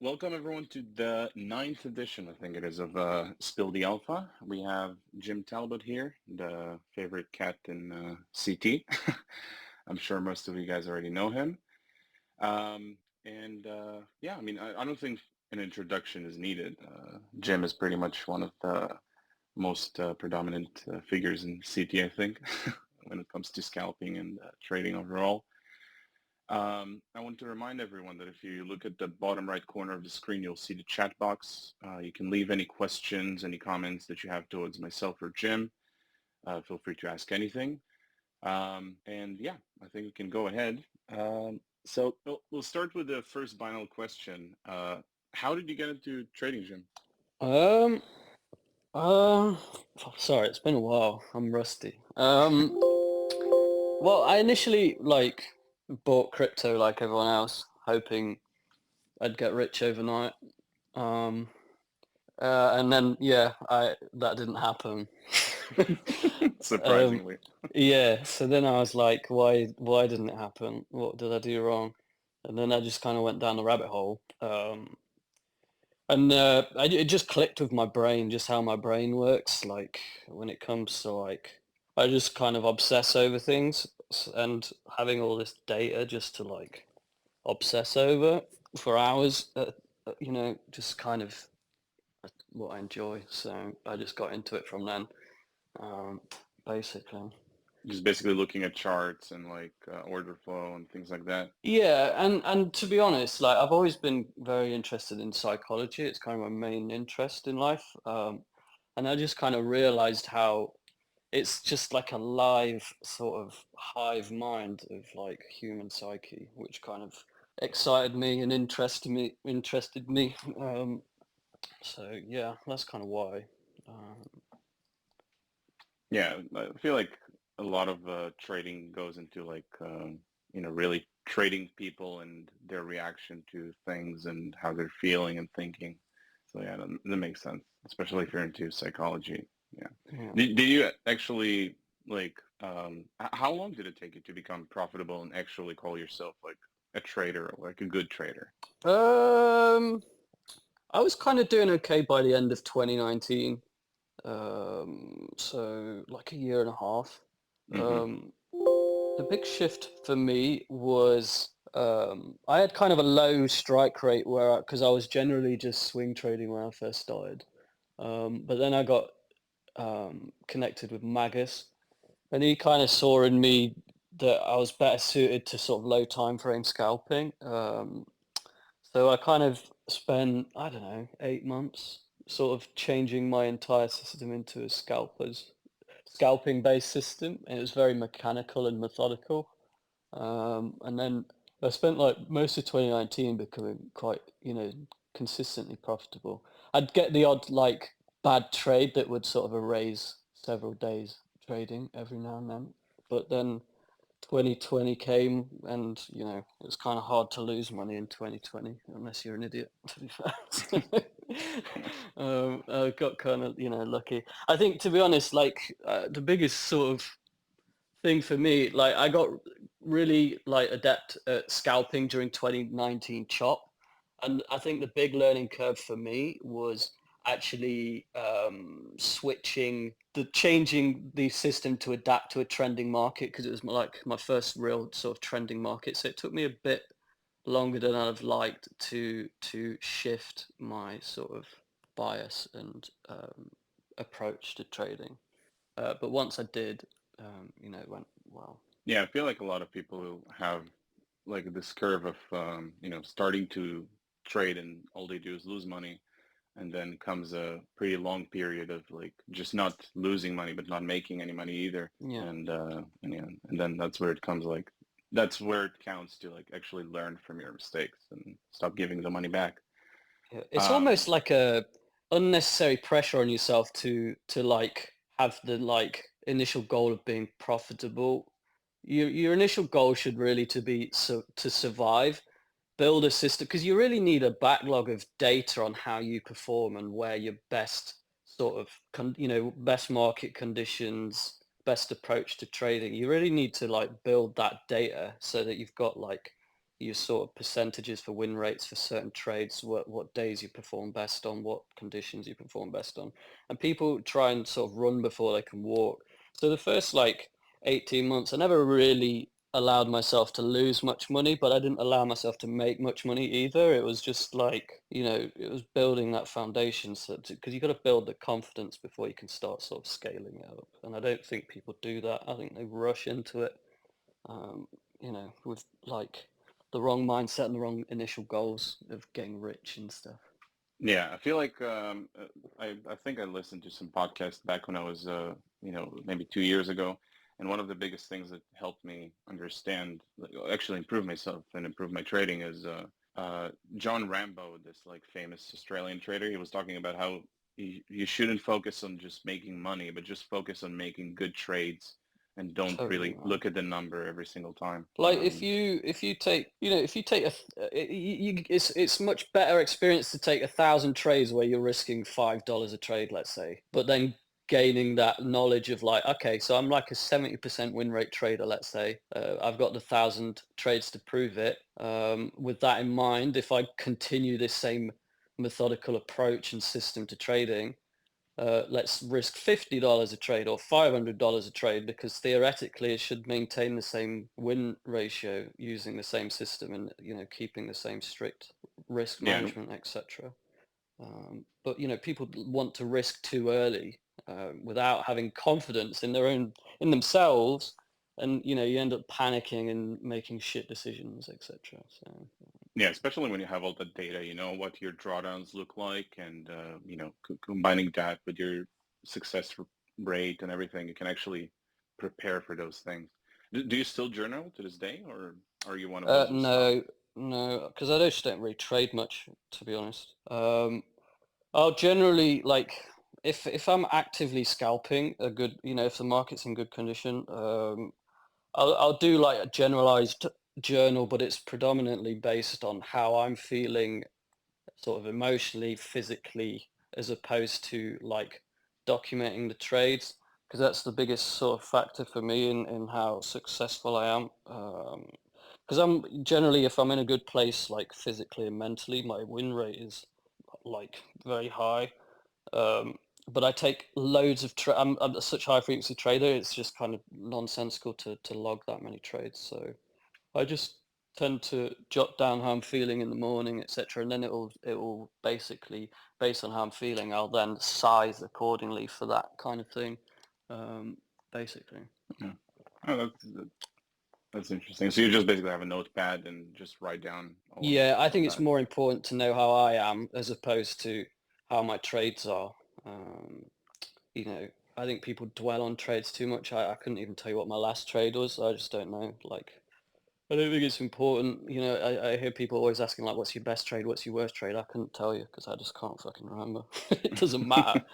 Welcome everyone to the ninth edition, I think it is, of Spill the Alpha. We have Jim Talbot here, the favorite cat in CT. I'm sure most of you guys already know him. Yeah, I mean, I don't think an introduction is needed. Jim is pretty much one of the most predominant figures in CT, I think, when it comes to scalping and trading overall. I want to remind everyone that if you look at the bottom right corner of the screen, you'll see the chat box. You can leave any questions, any comments that you have towards myself or Jim. Feel free to ask anything. Yeah, I think we can go ahead. So we'll start with the first final question. How did you get into trading, Jim? Um, um, Sorry, it's been a while. I'm rusty. Well, I initially bought crypto like everyone else, hoping I'd get rich overnight. Um, and then I that didn't happen. Um, Surprisingly. yeah, so then I was like, why didn't it happen? What did I do wrong? And then I just kind of went down the rabbit hole. It just clicked with my brain, just how my brain works. Like when it comes to I just kind of obsess over things, and having all this data just to obsess over for hours, just kind of what I enjoy. So I just got into it from then, um, basically. Just basically looking at charts and order flow and things like that. Yeah, and to be honest, like I've always been very interested in psychology. It's kind of my main interest in life. And I just kind of realized how it's just like a live sort of hive mind of like human psyche, which kind of excited me and interested me. So yeah, that's kind of why. Um, Yeah, I feel like a lot of trading goes into really trading people and their reaction to things and how they're feeling and thinking. So yeah, that makes sense, especially if you're into psychology. Yeah. yeah. Did you actually how long did it take you to become profitable and actually call yourself like a trader or like a good trader? Um, I was kind of doing okay by the end of 2019. So like a year and a half. Mm-hmm. Um, the big shift for me was I had kind of a low strike rate because I was generally just swing trading when I first started. But then I got connected with Magus, and he kind of saw in me that I was better suited to sort of low time frame scalping. So I kind of spent, I don't know, 8 months sort of changing my entire system into a scalping based system, and it was very mechanical and methodical. And then I spent like most of 2019 becoming quite, consistently profitable. I'd get the odd bad trade that would sort of erase several days trading every now and then, but then 2020 came, and it was kind of hard to lose money in 2020 unless you're an idiot, to be fair. I got kind of lucky. I think, to be honest, the biggest sort of thing for me, like I got really adept at scalping during 2019 chop, and I think the big learning curve for me was actually changing the system to adapt to a trending market, because it was like my first real sort of trending market. So it took me a bit longer than I'd have liked to shift my sort of bias and approach to trading. But once I did, it went well. Yeah, I feel like a lot of people who have like this curve of starting to trade and all they do is lose money, and then comes a pretty long period of like just not losing money but not making any money either, Yeah. and then that's where it counts to like actually learn from your mistakes and stop giving the money back. Yeah. It's Um, almost like a unnecessary pressure on yourself to have the initial goal of being profitable. Your initial goal should really to be to survive, build a system, because you really need a backlog of data on how you perform and where your best sort of best market conditions, best approach to trading. You really need to build that data so that you've got your sort of percentages for win rates for certain trades, what days you perform best on, what conditions you perform best on. And people try and sort of run before they can walk. So the first like 18 months, I never really allowed myself to lose much money, but I didn't allow myself to make much money either. It was just like, it was building that foundation, so because you got to build the confidence before you can start sort of scaling it up. And I don't think people do that. I think they rush into it, with like the wrong mindset and the wrong initial goals of getting rich and stuff. Yeah, I feel like I think I listened to some podcasts back when I was maybe 2 years ago, and one of the biggest things that helped me understand, like, actually improve myself and improve my trading is John Rambo, this like famous Australian trader. He was talking about how you shouldn't focus on just making money, but just focus on making good trades and don't Totally, really man. look at the number every single time. Like if you take it's much better experience to take 1,000 trades where you're risking $5 a trade, let's say, but then gaining that knowledge of like, okay, so I'm like a 70% win rate trader, let's say. I've got the 1,000 trades to prove it. With that in mind, if I continue this same methodical approach and system to trading, let's risk $50 a trade or $500 a trade, because theoretically it should maintain the same win ratio using the same system and keeping the same strict risk Yeah, management, etc. But people want to risk too early without having confidence in themselves, and you end up panicking and making shit decisions, etc. So yeah, especially when you have all the data, you know what your drawdowns look like, and combining that with your success rate and everything, you can actually prepare for those things. Do you still journal to this day, or are you one of those who stopped? no, no, because I just don't really trade much, to be honest. I'll generally like if I'm actively scalping a good, if the market's in good condition, I'll do like a generalized journal, but it's predominantly based on how I'm feeling, sort of emotionally, physically, as opposed to like documenting the trades, because that's the biggest sort of factor for me in how successful I am. Because I'm generally, if I'm in a good place, like physically and mentally, my win rate is like very high. Um, but I take loads of I'm such a high frequency trader. It's just kind of nonsensical to log that many trades. So I just tend to jot down how I'm feeling in the morning, etc. And then it will basically, based on how I'm feeling, I'll then size accordingly for that kind of thing. Um, Basically. Yeah. Oh, that's interesting. So you just basically have a notepad and just write down Yeah, I all think it's that. more important to know how I am as opposed to how my trades are. Um, you know, I think people dwell on trades too much. I couldn't even tell you what my last trade was. I just don't know. Like, I don't think it's important. I hear people always asking like, what's your best trade? What's your worst trade? I couldn't tell you because I just can't fucking remember. It doesn't matter.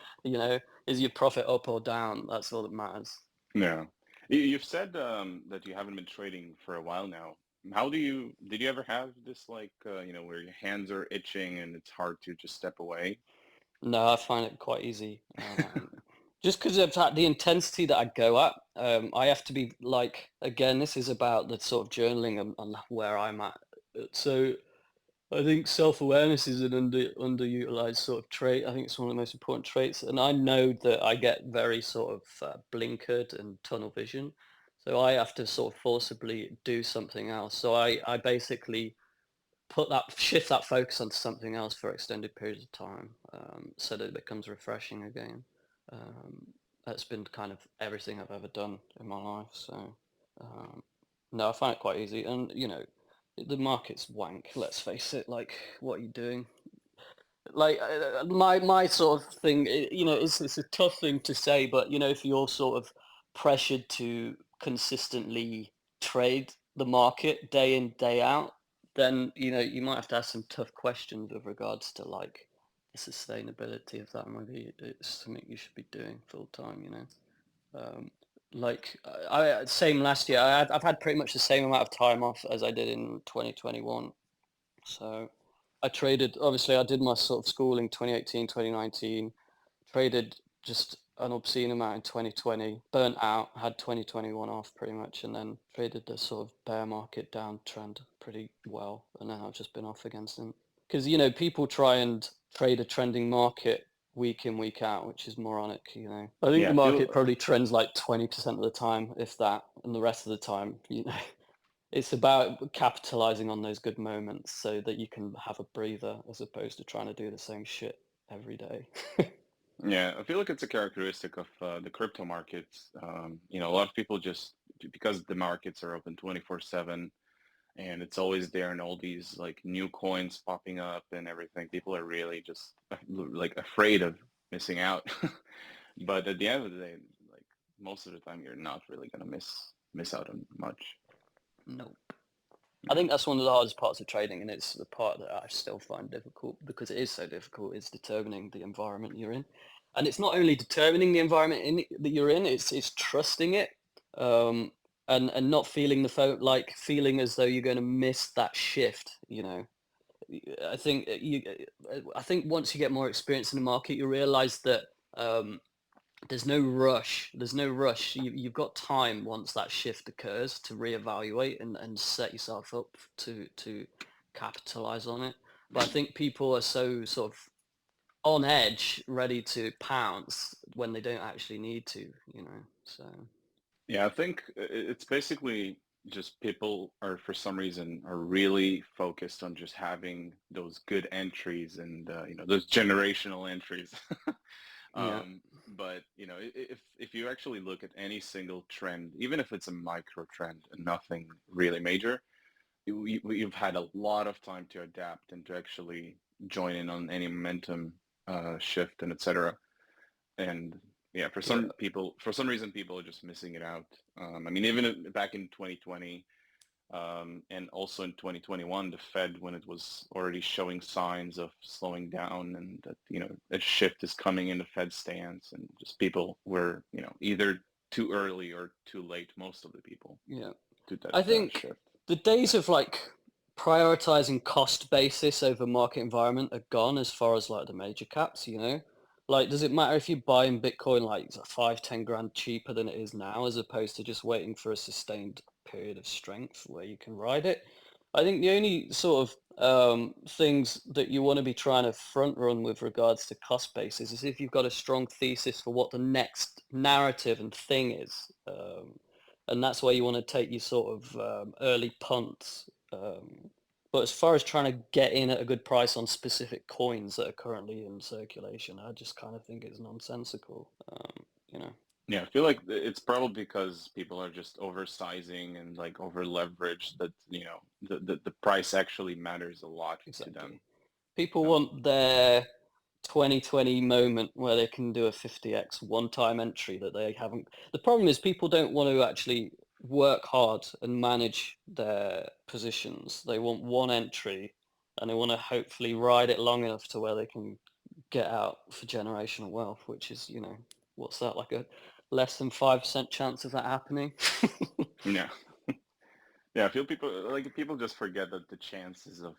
Is your profit up or down? That's all that matters. Yeah. You've said that you haven't been trading for a while now. Did you ever have this like, where your hands are itching and it's hard to just step away? No, I find it quite easy. Just because of the intensity that I go at, I have to be like, again, this is about the sort of journaling and where I'm at. So I think self-awareness is an underutilized sort of trait. I think it's one of the most important traits. And I know that I get very sort of blinkered and tunnel vision. So I have to sort of forcibly do something else. So I basically shift that focus onto something else for extended periods of time, so that it becomes refreshing again. Um, that's been kind of everything I've ever done in my life. So no, I find it quite easy. And the market's wank. Let's face it. Like, what are you doing? Like my sort of thing. It's a tough thing to say, but if you're sort of pressured to consistently trade the market day in day out, then you might have to ask some tough questions with regards to like the sustainability of that. Maybe it's something you should be doing full time. Um, like I same last year. I've had pretty much the same amount of time off as I did in 2021. So I traded. Obviously, I did my sort of schooling 2018, 2019. Traded just an obscene amount in 2020, burnt out, had 2021 off pretty much, and then traded the sort of bear market downtrend pretty well, and then I've just been off again since. Because, you know, people try and trade a trending market week in, week out, which is moronic, you know. I think Yeah, the I feel market probably trends like 20% of the time, if that, and the rest of the time, you know, it's about capitalizing on those good moments so that you can have a breather as opposed to trying to do the same shit every day. yeah, I feel like it's a characteristic of the crypto markets. You know, a lot of people just because the markets are open 24/7 and it's always there and all these like new coins popping up and everything, people are really just like afraid of missing out. But at the end of the day, like most of the time, you're not really gonna miss out on much. Nope. I Yeah. think that's one of the hardest parts of trading, and it's the part that I still find difficult because it is so difficult, is determining the environment you're in. And it's not only determining the environment that you're in, it's trusting it, um, and not feeling like feeling as though you're going to miss that shift, you know. I think I think once you get more experience in the market, you realize that um, there's no rush. There's no rush. You've got time once that shift occurs to reevaluate and set yourself up to capitalize on it. But I think people are so sort of on edge, ready to pounce when they don't actually need to, you know. So Yeah, I think it's basically just people are for some reason are really focused on just having those good entries and you know those generational entries. yeah, But you know if you actually look at any single trend, even if it's a micro trend and nothing really major, you've had a lot of time to adapt and to actually join in on any momentum shift and etc. And yeah, yeah, for some reason, people are just missing it out. I mean, even back in 2020 and also in 2021, the Fed, when it was already showing signs of slowing down and that, you know, a shift is coming in the Fed stance and just people were, you know, either too early or too late, most of the people, yeah. to I that think shift. the days of like prioritizing cost basis over market environment are gone as far as like the major caps, you know? Like, does it matter if you're buying Bitcoin like 5, 10 grand cheaper than it is now, as opposed to just waiting for a sustained period of strength where you can ride it? I think the only sort of things that you want to be trying to front run with regards to cost basis is if you've got a strong thesis for what the next narrative and thing is. And that's where you want to take your sort of early punts. But as far as trying to get in at a good price on specific coins that are currently in circulation, I just kind of think it's nonsensical. You know, Yeah, I feel like it's probably because people are just oversizing and like over leveraged that, you know, the price actually matters a lot to them. exactly. People Um, want their 2020 moment where they can do a 50x one-time entry that they haven't. The problem is people don't want to actually work hard and manage their positions. They want one entry and they want to hopefully ride it long enough to where they can get out for generational wealth, which is, you know, what's that, like a less than 5% chance of that happening? yeah. Yeah, I feel people just forget that the chances of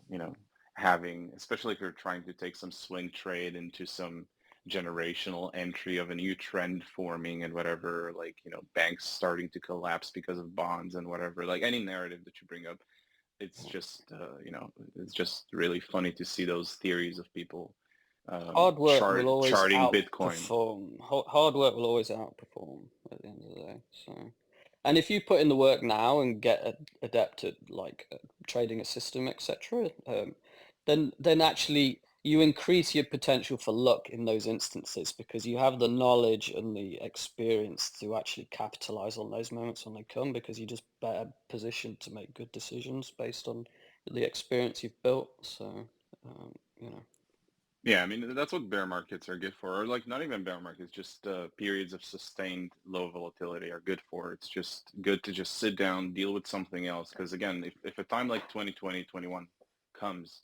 you know having, especially if you're trying to take some swing trade into some generational entry of a new trend forming and whatever, like you know banks starting to collapse because of bonds and whatever, like any narrative that you bring up, it's just you know it's just really funny to see those theories of people Hard work will always charting Bitcoin. outperform. Hard work will always outperform at the end of the day. So, and if you put in the work now and get adept at like trading a system, etc., then actually you increase your potential for luck in those instances because you have the knowledge and the experience to actually capitalize on those moments when they come because you're just better positioned to make good decisions based on the experience you've built. So, you know. Yeah, I mean that's what bear markets are good for, or like not even bear markets, just periods of sustained low volatility are good for. It's just good to just sit down, deal with something else. Because again, if a time like 2020, 21 comes,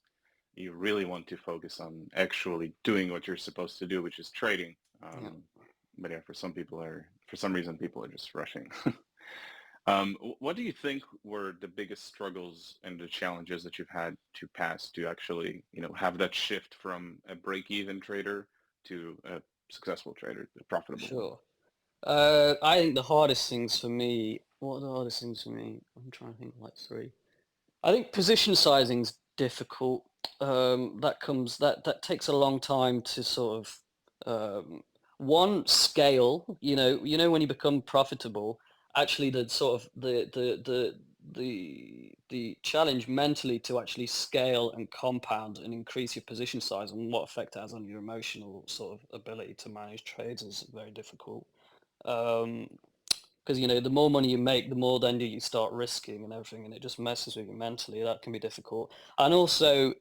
you really want to focus on actually doing what you're supposed to do, which is trading. Yeah. But yeah, for some reason, people are just rushing. What do you think were the biggest struggles and the challenges that you've had to pass to actually, you know, have that shift from a break-even trader to a successful trader, a profitable one? Sure. I think the hardest things for me. What are the hardest things for me? I'm trying to think of like three. I think position sizing's difficult. That takes a long time to sort of one scale. When you become profitable, actually the sort of the challenge mentally to actually scale and compound and increase your position size and what effect it has on your emotional sort of ability to manage trades is very difficult. Um, because the more money you make, the more then you start risking and everything, and it just messes with you mentally. That can be difficult. And also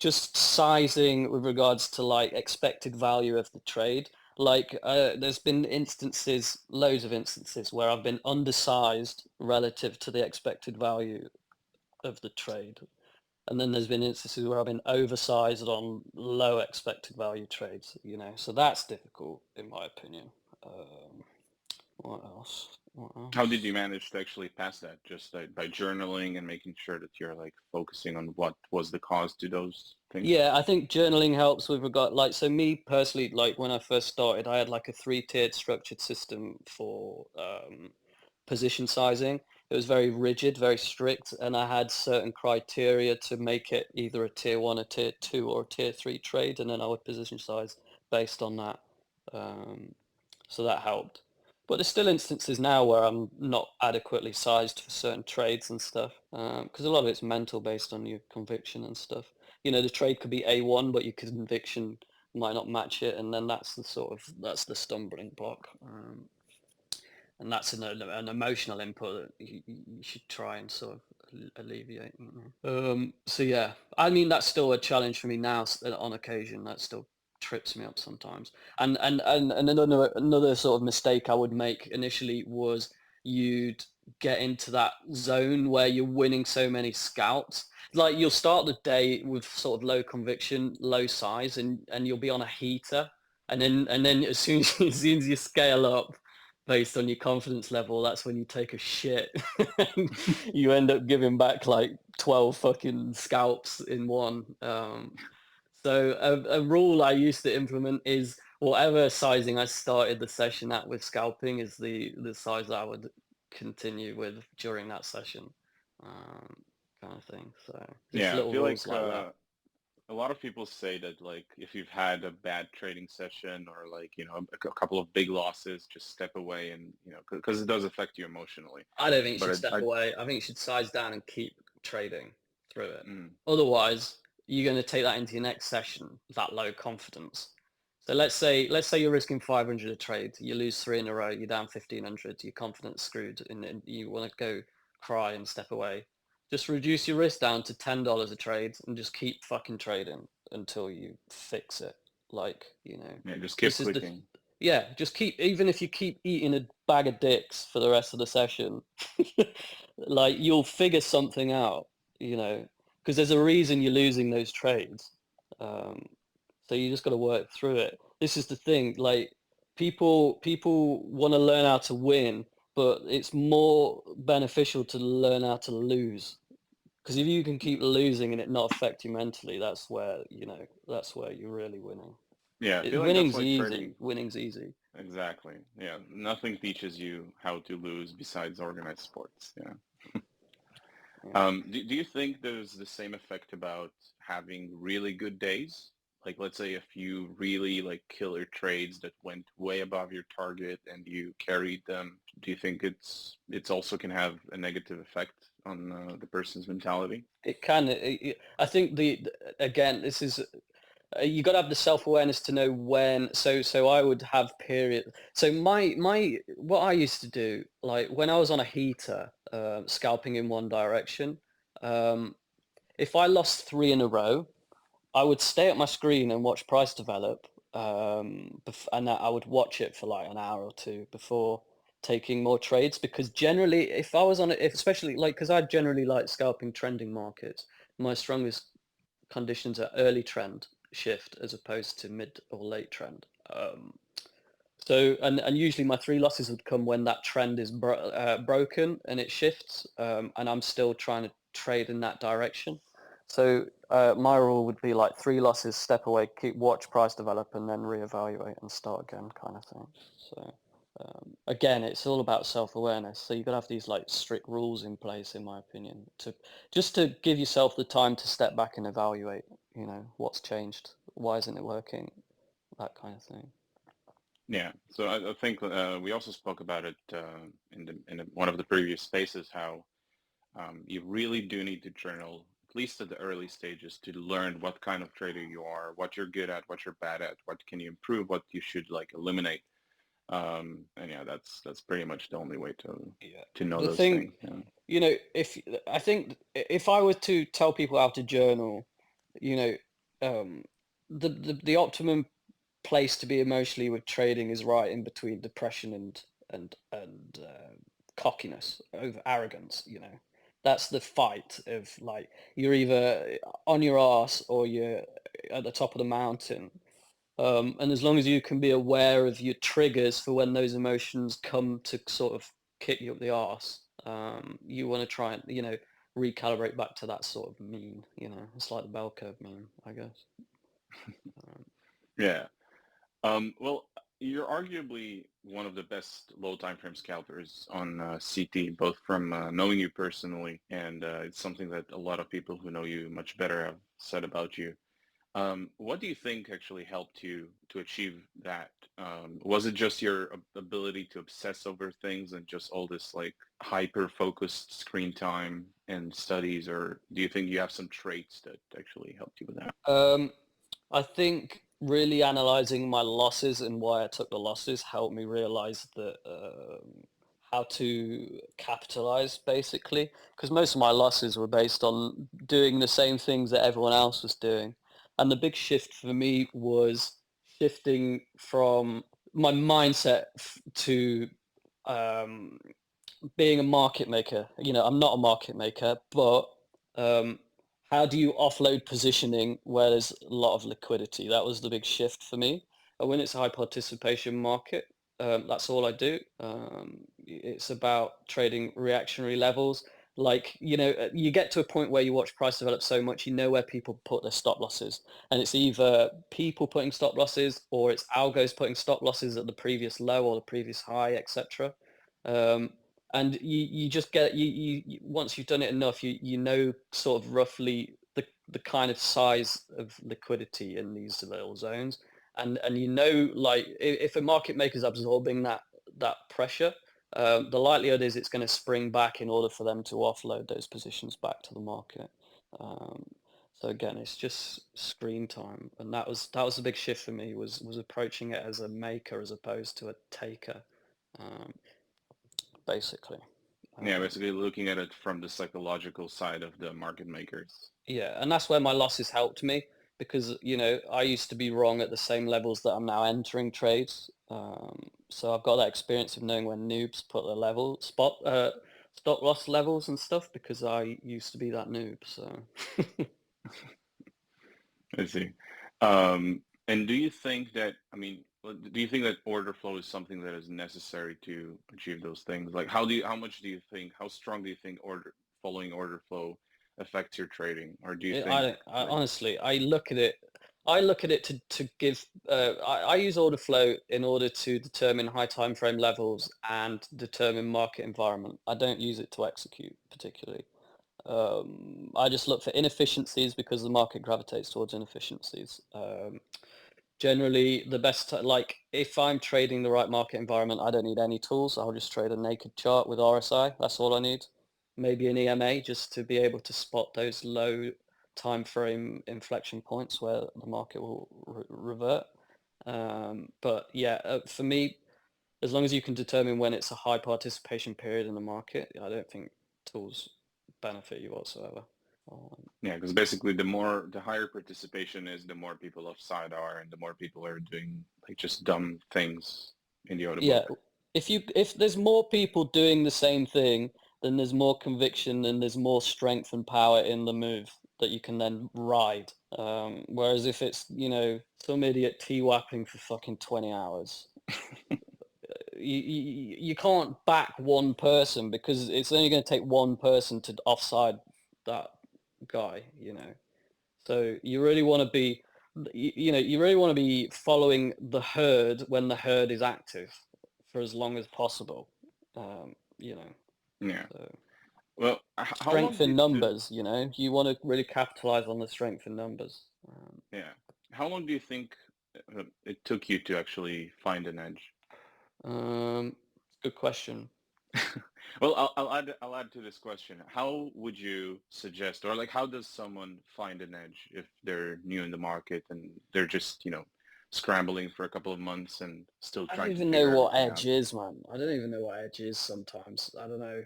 just sizing with regards to like expected value of the trade. Like there's been loads of instances where I've been undersized relative to the expected value of the trade, and then there's been instances where I've been oversized on low expected value trades. So that's difficult in my opinion. What else? What How did you else? manage to actually pass that? Just by journaling and making sure that you're like focusing on what was the cause to those things? Yeah, I think journaling helps with regard, like, so me personally, like when I first started, I had like a three-tiered structured system for position sizing. It was very rigid, very strict, and I had certain criteria to make it either a tier one, a tier two, or a tier three trade, and then I would position size based on that. Um, so that helped. But there's still instances now where I'm not adequately sized for certain trades and stuff, because a lot of it's mental based on your conviction and stuff. The trade could be A1, but your conviction might not match it, and then that's the stumbling block. And that's an emotional input that you should try and sort of alleviate. So yeah, I mean that's still a challenge for me now on occasion. That still trips me up sometimes. And another sort of mistake I would make initially was you'd get into that zone where you're winning so many scalps. Like you'll start the day with sort of low conviction, low size, and you'll be on a heater, and then as soon as you scale up based on your confidence level, that's when you take a shit. You end up giving back like 12 fucking scalps in one. So a rule I used to implement is whatever sizing I started the session at with scalping is the size I would continue with during that session, um, kind of thing. So just Yeah, I little feel rules like like that. a lot of people say that like if you've had a bad trading session or like, a couple of big losses, just step away and, because it does affect you emotionally. I don't think you should But step away. I think you should size down and keep trading through it. mm, Otherwise, you're going to take that into your next session, that low confidence. So let's say you're risking 500 a trade, you lose three in a row, you're down 1500, your confidence screwed, and you want to go cry and step away. Just reduce your risk down to $10 a trade and just keep fucking trading until you fix it. Like, yeah, just keep this is the clicking. yeah, just keep, even if you keep eating a bag of dicks for the rest of the session, like you'll figure something out, because there's a reason you're losing those trades. Um, so you just got to work through it. This is the thing, like people want to learn how to win, but it's more beneficial to learn how to lose. Because if you can keep losing and it not affect you mentally, that's where you're really winning. Yeah, I feel like that's Winning's why easy. trading, Winning's easy. exactly. Yeah, nothing teaches you how to lose besides organized sports. Yeah. Yeah. Do you think there's the same effect about having really good days? Like, let's say a few really like killer trades that went way above your target and you carried them. Do you think it's also can have a negative effect on the person's mentality? It can. I think again, this is you got to have the self-awareness to know when. So I would have period. So my what I used to do, like when I was on a heater, scalping in one direction, um, if I lost three in a row, I would stay at my screen and watch price develop, and I would watch it for like an hour or two before taking more trades. Because generally, if I was on it, especially like because I generally like scalping trending markets, my strongest conditions are early trend shift as opposed to mid or late trend. And usually my three losses would come when that trend is broken and it shifts, and I'm still trying to trade in that direction. So my rule would be like 3 losses, step away, watch price develop, and then reevaluate and start again, kind of thing. So again, it's all about self-awareness. So you've got to have these like strict rules in place, in my opinion, to just to give yourself the time to step back and evaluate. What's changed, why isn't it working, that kind of thing. Yeah, so I think we also spoke about it in one of the previous spaces, how you really do need to journal, at least at the early stages, to learn what kind of trader you are, what you're good at, what you're bad at, what can you improve, what you should like eliminate. And yeah, that's pretty much the only way Yeah. to know The those thing, things. Yeah. if I think if I were to tell people how to journal, you know, um, the optimum place to be emotionally with trading is right in between depression and cockiness, over arrogance. That's the fight of like you're either on your arse or you're at the top of the mountain. And as long as you can be aware of your triggers for when those emotions come to sort of kick you up the arse, you want to try and, recalibrate back to that sort of mean. It's like the bell curve mean, I guess. Um, Yeah. Well, you're arguably one of the best low time frame scalpers on CT, both from knowing you personally, and it's something that a lot of people who know you much better have said about you. What do you think actually helped you to achieve that? Was it just your ability to obsess over things and just all this like hyper-focused screen time and studies, or do you think you have some traits that actually helped you with that? Um, I think really analyzing my losses and why I took the losses helped me realize that how to capitalize basically, because most of my losses were based on doing the same things that everyone else was doing. And the big shift for me was shifting from my mindset to um, being a market maker. I'm not a market maker, but um, how do you offload positioning where there's a lot of liquidity? That was the big shift for me. And when it's a high participation market, that's all I do. It's about trading reactionary levels. Like, you get to a point where you watch price develop so much, you know where people put their stop losses. And it's either people putting stop losses or it's algos putting stop losses at the previous low or the previous high, etc. And you just get you once you've done it enough, you know sort of roughly the kind of size of liquidity in these little zones, and like if a market maker is absorbing that pressure, the likelihood is it's going to spring back in order for them to offload those positions back to the market. um, so again, it's just screen time, and that was a big shift for me, was approaching it as a maker as opposed to a taker, um, basically. Yeah, Um, basically looking at it from the psychological side of the market makers. yeah, and that's where my losses helped me because I used to be wrong at the same levels that I'm now entering trades. So I've got that experience of knowing when noobs put their stop loss levels and stuff because I used to be that noob. So I see. And do you think that, I mean, do you think that order flow is something that is necessary to achieve those things? Like, how strong do you think following order flow affects your trading? Or do you I think don't. like, Honestly, I look at it. I look at it to give. I use order flow in order to determine high time frame levels and determine market environment. I don't use it to execute particularly. I just look for inefficiencies because the market gravitates towards inefficiencies. Generally, the best like if I'm trading the right market environment, I don't need any tools. I'll just trade a naked chart with RSI. That's all I need. Maybe an EMA just to be able to spot those low time frame inflection points where the market will revert. But yeah, for me, as long as you can determine when it's a high participation period in the market, I don't think tools benefit you whatsoever. yeah, because basically the higher participation is, the more people offside are, and the more people are doing like just dumb things in the order Yeah, book. if there's more people doing the same thing, then there's more conviction and there's more strength and power in the move that you can then ride. Whereas if it's, some idiot T-wapping for fucking 20 hours, you can't back one person because it's only going to take one person to offside that guy, you know. So you really want to be, you really want to be following the herd when the herd is active for as long as possible. You know, Yeah. so Well, how long strength in did numbers, you know, you want to really capitalize on the strength in numbers. yeah, how long do you think it took you to actually find an edge? Um, Good question. Well, I'll add to this question. How would you suggest, or like, how does someone find an edge if they're new in the market and they're just, scrambling for a couple of months and still I don't trying to even know figure what everything out? edge is, man. I don't even know what edge is sometimes. I don't know.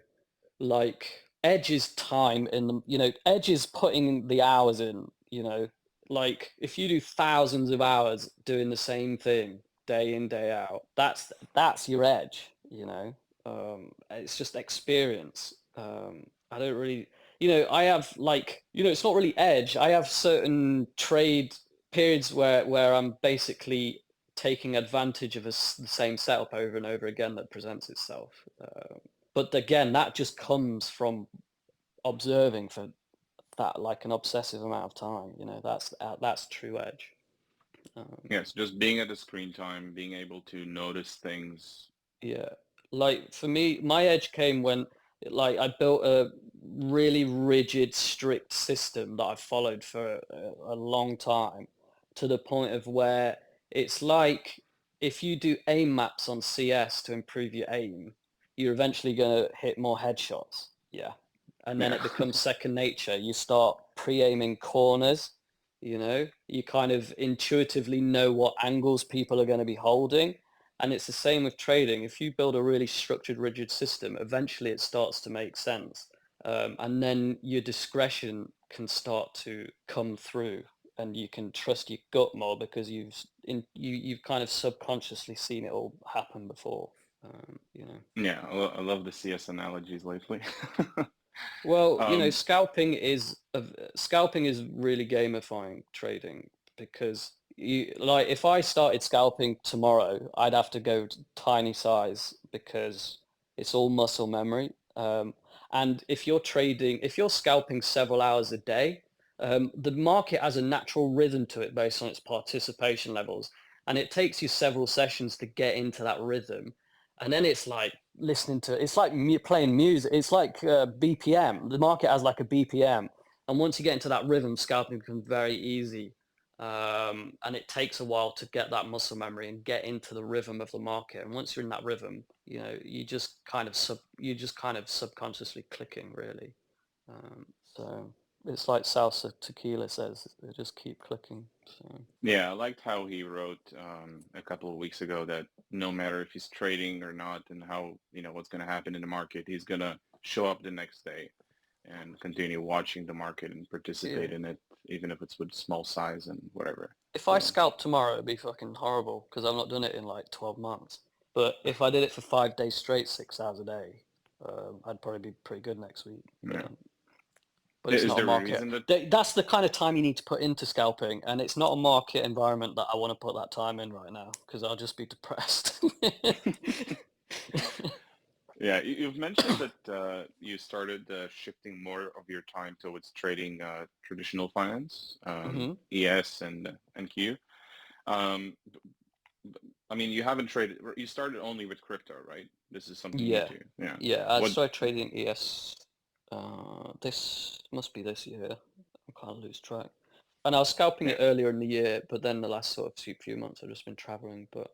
Like edge is time in the, edge is putting the hours in, like if you do thousands of hours doing the same thing day in, day out, that's your edge, it's just experience. I don't really, I have like, it's not really edge. I have certain trade periods where I'm basically taking advantage of the same setup over and over again that presents itself. But again, that just comes from observing for that like an obsessive amount of time. That's true edge. Um, Yes, just being at the screen time, being able to notice things. yeah, like for me, my edge came when like I built a really rigid, strict system that I followed for a long time, to the point of where it's like if you do aim maps on CS to improve your aim, you're eventually going to hit more headshots. Yeah. And then Yeah. it becomes second nature. You start pre-aiming corners, you kind of intuitively know what angles people are going to be holding. And it's the same with trading. If you build a really structured, rigid system, eventually it starts to make sense. And then your discretion can start to come through, and you can trust your gut more because you've kind of subconsciously seen it all happen before. You know. Yeah, I love the CS analogies lately. Well, Um, scalping is really gamifying trading, because like if I started scalping tomorrow, I'd have to go to tiny size because it's all muscle memory. And if you're scalping several hours a day, the market has a natural rhythm to it based on its participation levels, and it takes you several sessions to get into that rhythm. And then it's like it's like playing music. It's like BPM. The market has like a BPM, and once you get into that rhythm, scalping becomes very easy. And it takes a while to get that muscle memory and get into the rhythm of the market. And once you're in that rhythm, you're just kind of subconsciously clicking, really. So it's like salsa tequila says, they just keep clicking. So yeah, I liked how he wrote a couple of weeks ago that no matter if he's trading or not and how, what's going to happen in the market, he's going to show up the next day and continue watching the market and yeah. participate in it, even if it's with small size and whatever. If I So, scalp tomorrow, it'd be fucking horrible because I've not done it in like 12 months. But if I did it for 5 days straight, 6 hours a day, I'd probably be pretty good next week. yeah. But it's Is not a there a market. reason that That's the kind of time you need to put into scalping, and it's not a market environment that I want to put that time in right now because I'll just be depressed. Yeah, you've mentioned that you started shifting more of your time towards trading traditional finance, hmm ES and Q. Um, I mean, you haven't traded. You started only with crypto, right? This is something new Yeah, to you. Yeah. yeah. I What? started trading ES. This must be this year. I can't lose track. And I was scalping Yeah. it earlier in the year, but then the last sort of few months I've just been traveling. But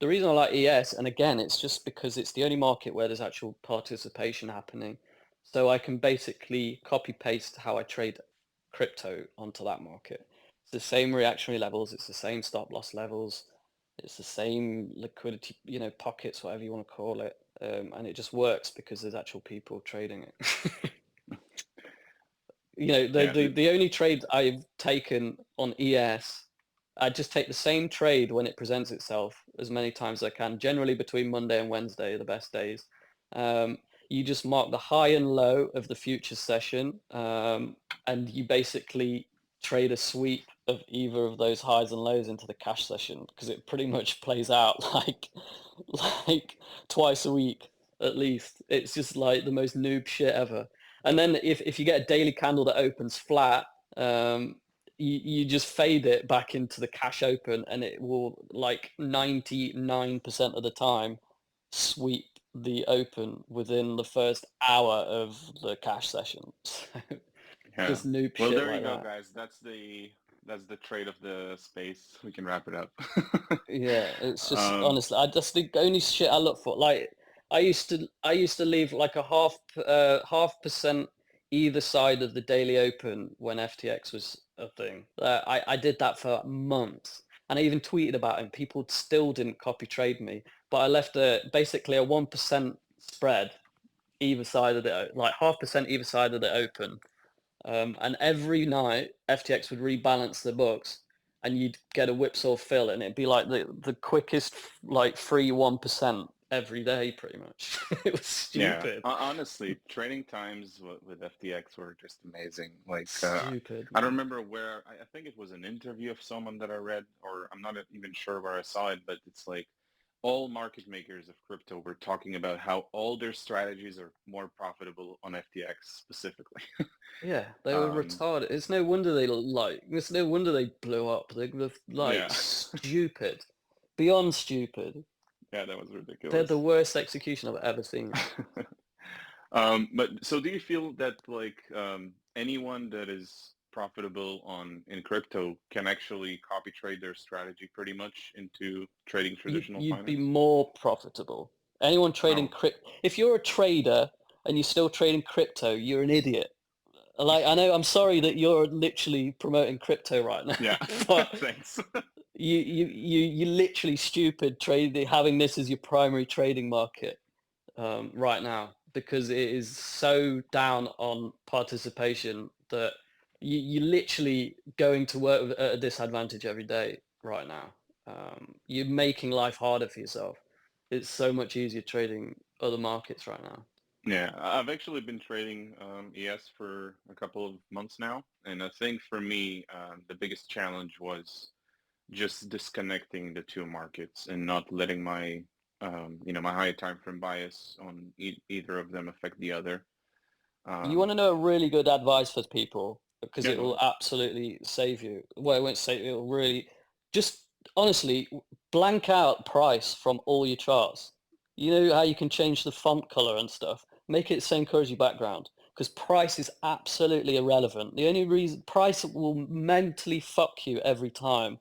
the reason I like ES, and again, it's just because it's the only market where there's actual participation happening. So I can basically copy paste how I trade crypto onto that market. It's the same reactionary levels, it's the same stop loss levels, it's the same liquidity, pockets, whatever you want to call it. And it just works because there's actual people trading it. Yeah. The only trade I've taken on ES, I just take the same trade when it presents itself as many times as I can, generally between Monday and Wednesday are the best days. Um, you just mark the high and low of the future session, and you basically trade a sweep of either of those highs and lows into the cash session, because it pretty much plays out like twice a week at least. It's just like the most noob shit ever. And then if you get a daily candle that opens flat, you just fade it back into the cash open, and it will, like 99% of the time, sweep the open within the first hour of the cash session. So Yeah. just noob Well, shit there you like go, that. guys. That's the trade of the space. We can wrap it up. Yeah, it's just um, honestly, I just the only shit I look for. Like I used to leave like a half percent either side of the daily open when FTX was a thing. I did that for months, and I even tweeted about it. And people still didn't copy trade me, but I left basically a 1% spread either side of like 0.5% either side of the open. And every night FTX would rebalance the books, and you'd get a whipsaw fill, and it'd be like the quickest like free 1% every day, pretty much. It was yeah. stupid, Honestly, trading times with FTX were just amazing. Like, stupid, I don't man. remember where. I think it was an interview of someone that I read, or I'm not even sure where I saw it, but it's like all market makers of crypto were talking about how all their strategies are more profitable on FTX specifically. Yeah, they were Um, retarded. It's no wonder it's no wonder they blew up. They were like yeah, stupid, beyond stupid. yeah, that was They're the ridiculous. worst execution I've ever seen. But so do you feel that like anyone that is profitable on in crypto can actually copy trade their strategy pretty much into trading traditional You'd be finance? more profitable. Anyone trading No. crypto, if you're a trader and you're still trading crypto, you're an idiot. Like, I know, I'm sorry that you're literally promoting crypto right now, Yeah. but Thanks. you're literally stupid trading, having this as your primary trading market right now, because it is so down on participation that you're literally going to work at a disadvantage every day right now. You're making life harder for yourself. It's so much easier trading other markets right now. Yeah, I've actually been trading ES for a couple of months now, and I think for me the biggest challenge was just disconnecting the two markets and not letting my my high time frame bias on either of them affect the other. You want Um, to know a really good advice for people, because yeah, it go will ahead. absolutely save you. Well, it won't save you. It will really just honestly blank out price from all your charts. You know how you can change the font color and stuff. Make it the same color as your background, because price is absolutely irrelevant. The only reason price will mentally fuck you every time.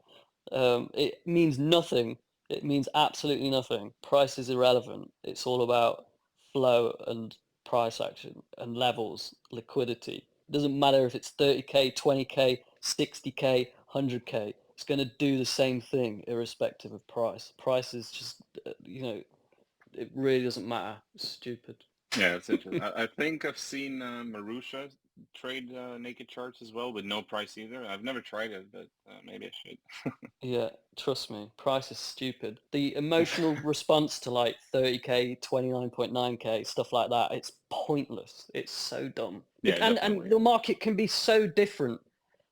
It means nothing. It means absolutely nothing. Price is irrelevant. It's all about flow and price action and levels, liquidity. It doesn't matter if it's 30K, 20K, 60K, 100K. It's going to do the same thing irrespective of price. Price is just, it really doesn't matter. It's stupid. Yeah, that's interesting. I think I've seen Marusha trade naked charts as well, with no price either. I've never tried it, but maybe I should. Yeah, trust me, price is stupid. The emotional response to like 30K, 29.9K, stuff like that, it's pointless. It's so dumb. Yeah, And definitely. the market can be so different.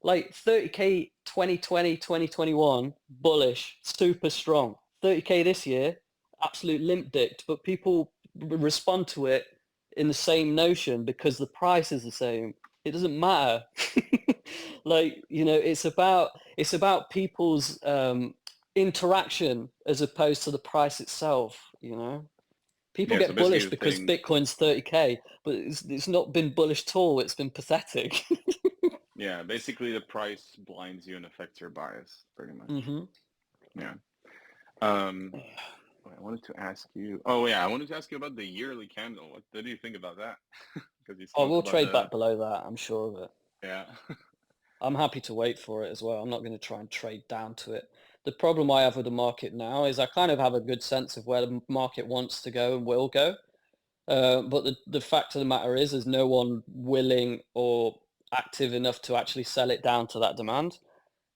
Like 30K 2020, 2021, bullish, super strong. 30K this year, absolute limp dicked, but people respond to it in the same notion because the price is the same. It doesn't matter. Like, it's about people's interaction as opposed to the price itself. People Yeah, so get basically bullish the because thing, Bitcoin's 30K, but it's not been bullish at all. It's been pathetic. yeah, basically the price blinds you and affects your bias, pretty much. Hmm. Yeah. Um, I wanted to ask you. Oh yeah, I wanted to ask you about the yearly candle. What do you think about that? Because you I spoke will about trade the back below that, I'm sure of it. yeah. I'm happy to wait for it as well. I'm not going to try and trade down to it. The problem I have with the market now is I kind of have a good sense of where the market wants to go and will go. But the fact of the matter is, there's no one willing or active enough to actually sell it down to that demand.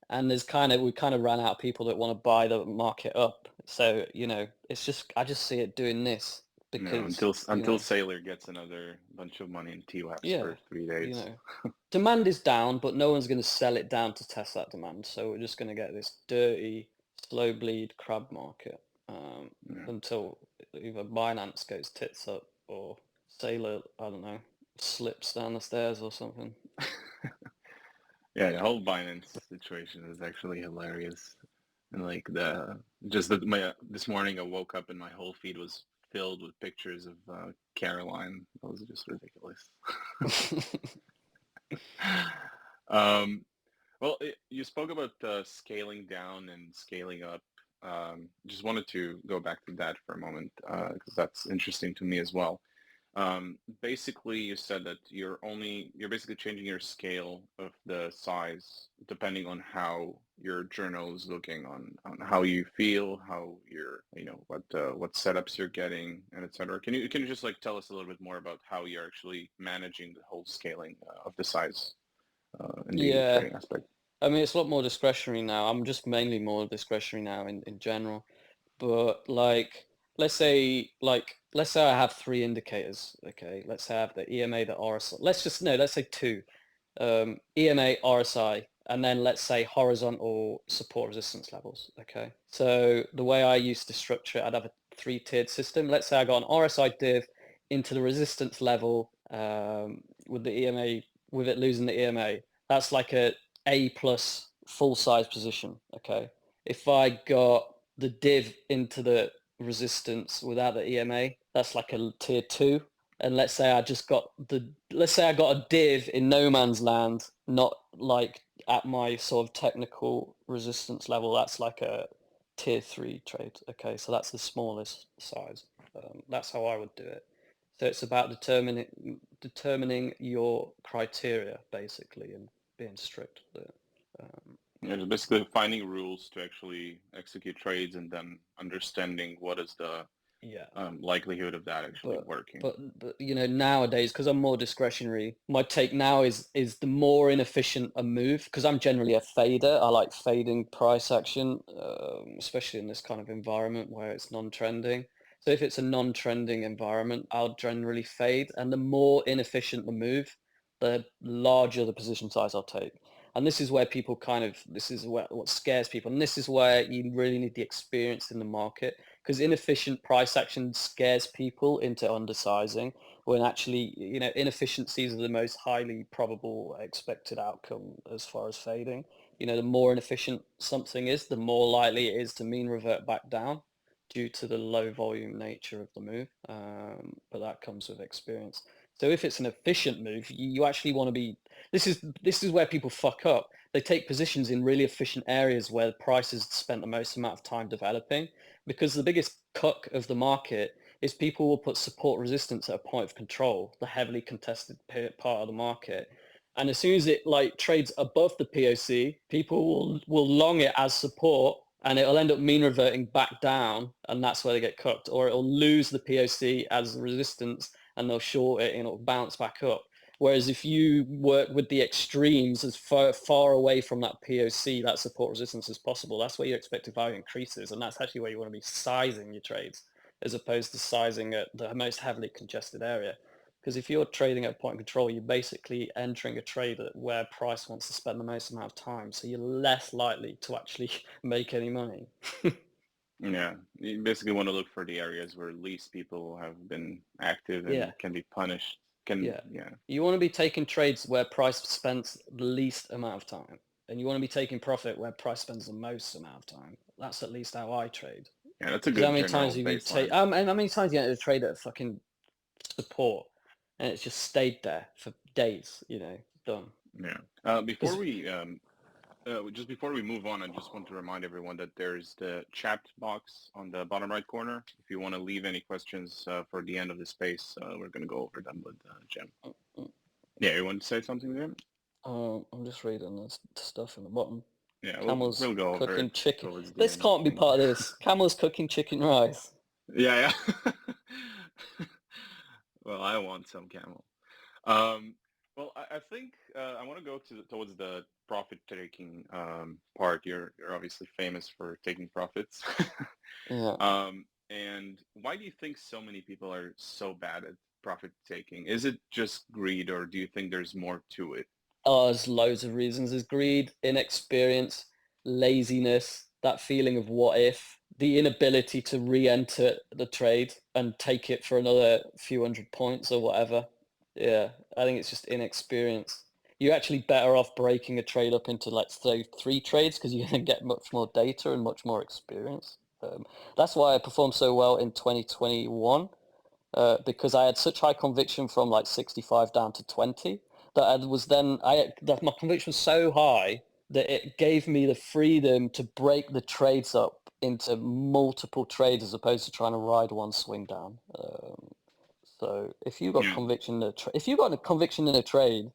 And we kind of ran out of people that want to buy the market up. So, I just see it doing this No, because, until Sailor gets another bunch of money in TWAPs yeah, for three you days. know, demand is down, but no one's going to sell it down to test that demand. So we're just going to get this dirty, slow bleed crab market Yeah. until either Binance goes tits up or Sailor, I don't know, slips down the stairs or something. Yeah, the whole Binance situation is actually hilarious. And like this morning I woke up and my whole feed was filled with pictures of Caroline. That was just ridiculous. Um, well, you spoke about scaling down and scaling up. Just wanted to go back to that for a moment because that's interesting to me as well. Basically, you said that you're basically changing your scale of the size depending on how your journal is looking on how you feel, how what setups you're getting, and etc. Can you just like tell us a little bit more about how you're actually managing the whole scaling of the size in the Yeah, trading aspect? I mean, it's a lot more discretionary now. I'm just mainly more discretionary now in general. But let's say I have three indicators. Okay, let's say I have the EMA, the RSI. Let's say two. EMA, RSI, and then let's say horizontal support resistance levels. Okay, so the way I used to structure it, I'd have a three-tiered system. Let's say I got an RSI div into the resistance level with the EMA, with it losing the EMA. That's like a plus full size position. Okay, if I got the div into the resistance without the EMA, that's like a tier 2. And let's say I got a div in no man's land, not like at my sort of technical resistance level. That's like a tier 3 trade. Okay, so that's the smallest size. That's how I would do it. So it's about determining your criteria basically and being strict with it. Yeah, just basically finding rules to actually execute trades and then understanding what is the Yeah. likelihood of that actually but working. but nowadays, because I'm more discretionary, my take now is the more inefficient a move, because I'm generally a fader. I like fading price action, especially in this kind of environment where it's non-trending. So if it's a non-trending environment, I'll generally fade, and the more inefficient the move, the larger the position size I'll take. And this is where this is what scares people, and this is where you really need the experience in the market, because inefficient price action scares people into undersizing, when actually, inefficiencies are the most highly probable expected outcome as far as fading. The more inefficient something is, the more likely it is to mean revert back down due to the low volume nature of the move. But that comes with experience. So if it's an efficient move, you actually want to be. This is where people fuck up. They take positions in really efficient areas where the price has spent the most amount of time developing, because the biggest cuck of the market is people will put support resistance at a point of control, the heavily contested part of the market. And as soon as it like trades above the POC, people will long it as support, and it'll end up mean reverting back down, and that's where they get cooked. Or it'll lose the POC as resistance, and they'll short it, and it'll bounce back up. Whereas if you work with the extremes as far away from that POC, that support resistance as possible, that's where your expected value increases. And that's actually where you want to be sizing your trades, as opposed to sizing at the most heavily congested area. Because if you're trading at point of control, you're basically entering a trade at where price wants to spend the most amount of time. So you're less likely to actually make any money. Yeah, you basically want to look for the areas where least people have been active Yeah. and can be punished. Yeah. Yeah, You want to be taking trades where price spends the least amount of time. And you want to be taking profit where price spends the most amount of time. That's at least how I trade. yeah, that's a Because how good many times general have you baseline. and how many times you get a trade at fucking support and it's just stayed there for days, done. Yeah. Because Just before we move on, I just want to remind everyone that there's the chat box on the bottom right corner. If you want to leave any questions for the end of the space, we're going to go over them with Jim. Yeah, you want to say something, Jim? I'm just reading the stuff in the bottom. Yeah, Camels we'll go over it cooking chicken. towards the This end, I can't be think. part of this. Camels cooking chicken rice. Yeah, yeah. Well, I want some camel. Um, well, I think I want to go towards the profit-taking part. You're obviously famous for taking profits. Yeah. And why do you think so many people are so bad at profit taking? Is it just greed, or do you think there's more to it? Oh, there's loads of reasons. There's greed, inexperience, laziness, that feeling of what if, the inability to re-enter the trade and take it for another few hundred points or whatever. Yeah. I think it's just inexperience. You're actually better off breaking a trade up into, let's say, 3 trades because you're going to get much more data and much more experience. That's why I performed so well in 2021 because I had such high conviction from like 65 down to 20 that that my conviction was so high that it gave me the freedom to break the trades up into multiple trades as opposed to trying to ride one swing down. So if you got Yeah. conviction if you got a conviction in a trade,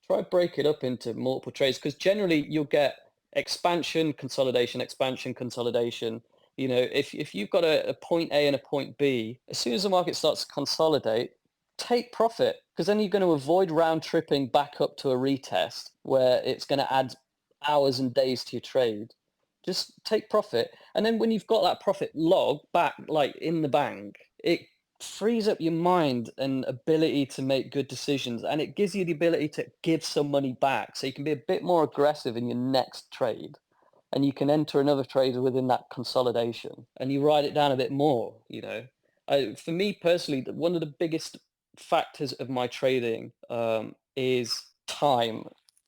try break it up into multiple trades because generally you'll get expansion, consolidation, expansion, consolidation. You know, if you've got a point A and a point B, as soon as the market starts to consolidate, take profit because then you're going to avoid round tripping back up to a retest where it's going to add hours and days to your trade. Just take profit. And then when you've got that profit log back, like in the bank, it frees up your mind and ability to make good decisions. And it gives you the ability to give some money back. So you can be a bit more aggressive in your next trade. And you can enter another trade within that consolidation. And you write it down a bit more, you know. For me personally, one of the biggest factors of my trading is time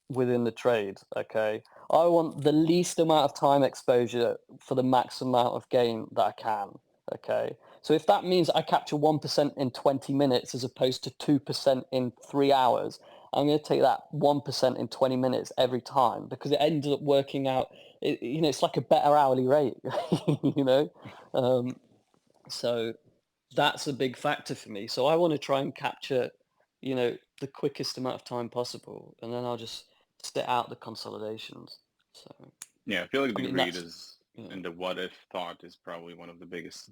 within the trade, okay? I want the least amount of time exposure for the max amount of gain that I can, okay? So if that means I capture 1% in 20 minutes as opposed to 2% in 3 hours, I'm going to take that 1% in 20 minutes every time because it ends up working out, you know, it's like a better hourly rate, you know? So that's a big factor for me. So I want to try and capture, you know, the quickest amount of time possible, and then I'll just sit out the consolidations. So Yeah, I feel like I the mean greed that's is you know, and the what if thought is probably one of the biggest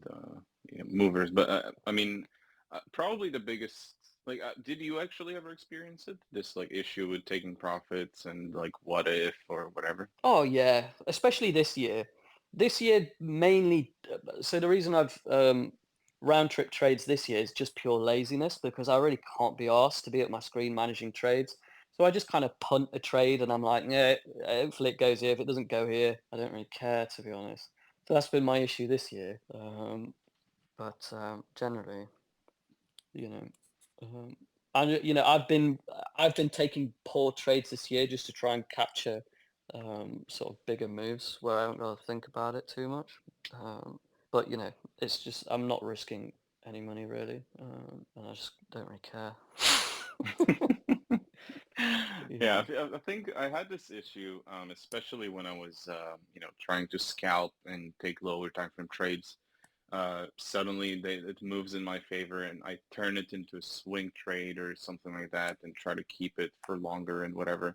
movers. But I mean, probably the biggest. Like, did you actually ever experience it? This like issue with taking profits and like what if or whatever? oh yeah, especially this year. This year mainly. So the reason I've round trip trades this year is just pure laziness because I really can't be asked to be at my screen managing trades. So I just kind of punt a trade and I'm like, yeah, hopefully it goes here. If it doesn't go here, I don't really care to be honest. So that's been my issue this year. But generally, you know, um, and you know, I've been taking poor trades this year just to try and capture sort of bigger moves where I don't really think about it too much. Um, but you know, it's just I'm not risking any money really, and I just don't really care. Yeah, Yeah. I think I had this issue, especially when I was, trying to scalp and take lower time frame trades. Suddenly it moves in my favor and I turn it into a swing trade or something like that and try to keep it for longer and whatever.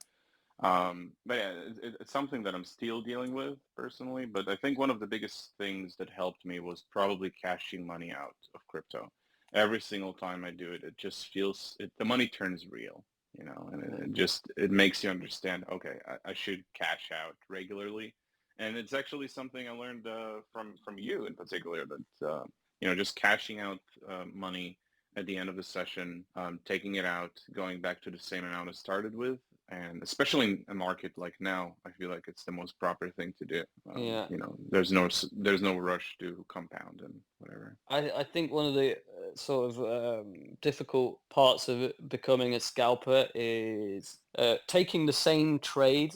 But yeah, it's something that I'm still dealing with personally. But I think one of the biggest things that helped me was probably cashing money out of crypto. Every single time I do it, it just feels the money turns real, and it makes you understand. Okay, I should cash out regularly, and it's actually something I learned from you in particular that just cashing out money at the end of the session, taking it out, going back to the same amount I started with, and especially in a market like now, I feel like it's the most proper thing to do. Yeah. There's no rush to compound and whatever. I think one of the sort of difficult parts of becoming a scalper is taking the same trade.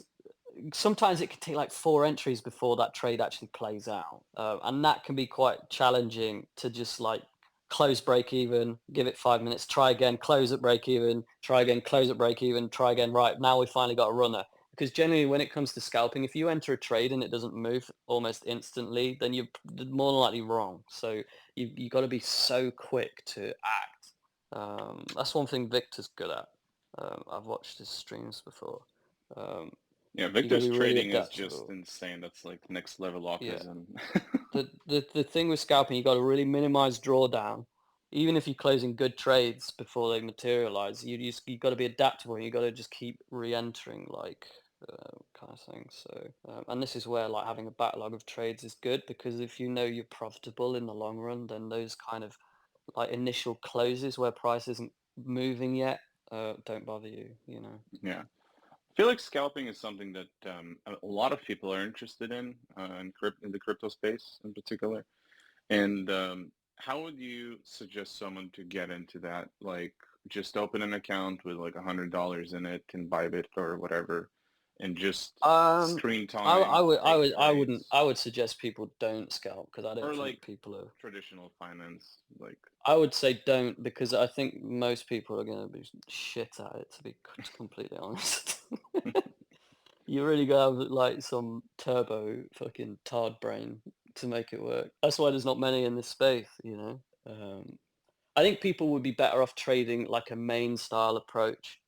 Sometimes it can take like 4 entries before that trade actually plays out. And that can be quite challenging to just like close break even, give it 5 minutes, try again, close at break even, try again, close at break even, try again. Right, now we finally got a runner. Because generally when it comes to scalping, if you enter a trade and it doesn't move almost instantly, then you're more than likely wrong. So you got to be so quick to act. That's one thing Victor's good at. I've watched his streams before. Um, Yeah, you got to Victor's be really trading is just adaptable. insane. That's like next level Yeah. autism. The thing with scalping, you got to really minimize drawdown. Even if you're closing good trades before they materialize, you got to be adaptable. And you got to just keep re-entering, like kind of thing. So, and this is where like having a backlog of trades is good because if you know you're profitable in the long run, then those kind of like initial closes where price isn't moving yet, don't bother you. You know. Yeah. I feel like scalping is something that a lot of people are interested in the crypto space in particular. And how would you suggest someone to get into that? Like, just open an account with like $100 in it in Bybit or whatever, and just Um, screen I time, would, I take would, I wouldn't, trades, I would suggest people don't scalp because I or don't like think people are. traditional finance, like I would say don't because I think most people are going to be shit at it. To be completely honest, you really gotta have like some turbo fucking tard brain to make it work. That's why there's not many in this space, you know. I think people would be better off trading like a main style approach.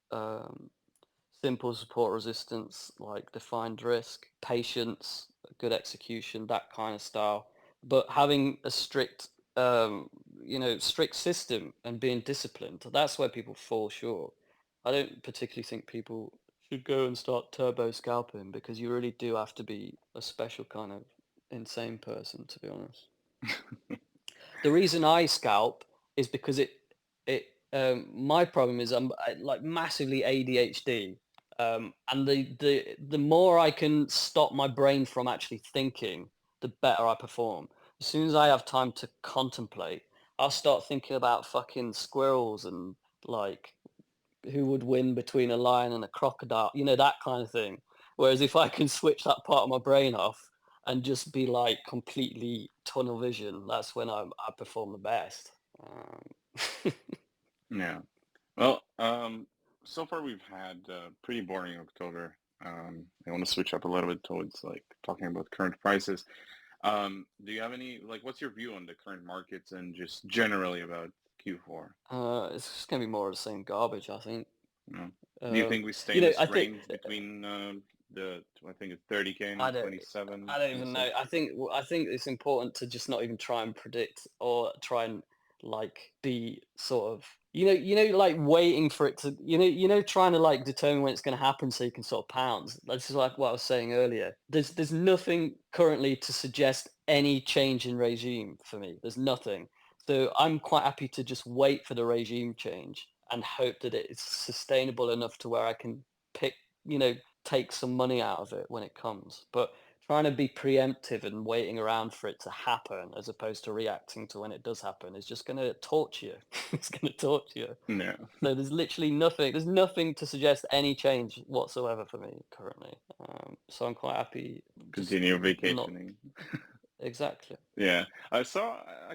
Simple support resistance, like defined risk, patience, good execution, that kind of style. But having a strict, um, strict system and being disciplined, that's where people fall short. I don't particularly think people should go and start turbo scalping because you really do have to be a special kind of insane person, to be honest. The reason I scalp is because my problem is like massively ADHD, and the more I can stop my brain from actually thinking, the better I perform. As soon as I have time to contemplate, I'll start thinking about fucking squirrels and like who would win between a lion and a crocodile, that kind of thing. Whereas if I can switch that part of my brain off and just be like completely tunnel vision, that's when I perform the best. yeah. Well, so far we've had pretty boring October. I want to switch up a little bit towards like talking about current prices. Do you have any like what's your view on the current markets and just generally about Q4? It's just gonna be more of the same garbage, I think. You know? Do you Um, think we stay in this I think range between the I think it's 30K I and don't 27, I don't even know. 26? I think it's important to just not even try and predict or try and like be sort of like waiting for it to trying to like determine when it's going to happen so you can sort of pounce. This is like what I was saying earlier. There's nothing currently to suggest any change in regime for me. There's nothing. So I'm quite happy to just wait for the regime change and hope that it's sustainable enough to where I can pick, take some money out of it when it comes. But trying to be preemptive and waiting around for it to happen as opposed to reacting to when it does happen is just going to torture you. It's going to torture you. No. So there's literally nothing. There's nothing to suggest any change whatsoever for me currently. So I'm quite happy just Continue not vacationing. exactly. Yeah, I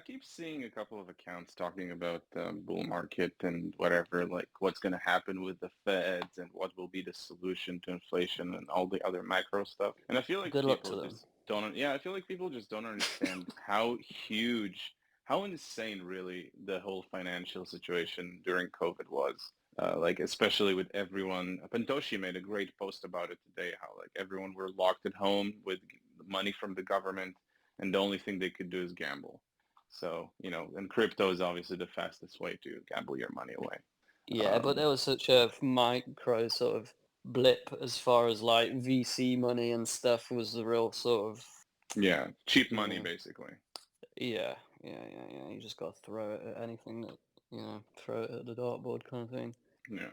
keep seeing a couple of accounts talking about bull market and whatever, like what's going to happen with the Feds and what will be the solution to inflation and all the other macro stuff. And I feel like Good luck people to them. just don't, yeah, I feel like people just don't understand how huge, how insane really the whole financial situation during COVID was. Like especially with everyone, Pentoshi made a great post about it today, how like everyone were locked at home with money from the government and the only thing they could do is gamble. So, and crypto is obviously the fastest way to gamble your money away. Yeah, but Um, there was such a micro sort of blip as far as like VC money and stuff was the real sort of, yeah, cheap you money know, basically. yeah. You just got to throw it at anything that, throw it at the dartboard kind of thing. Yeah.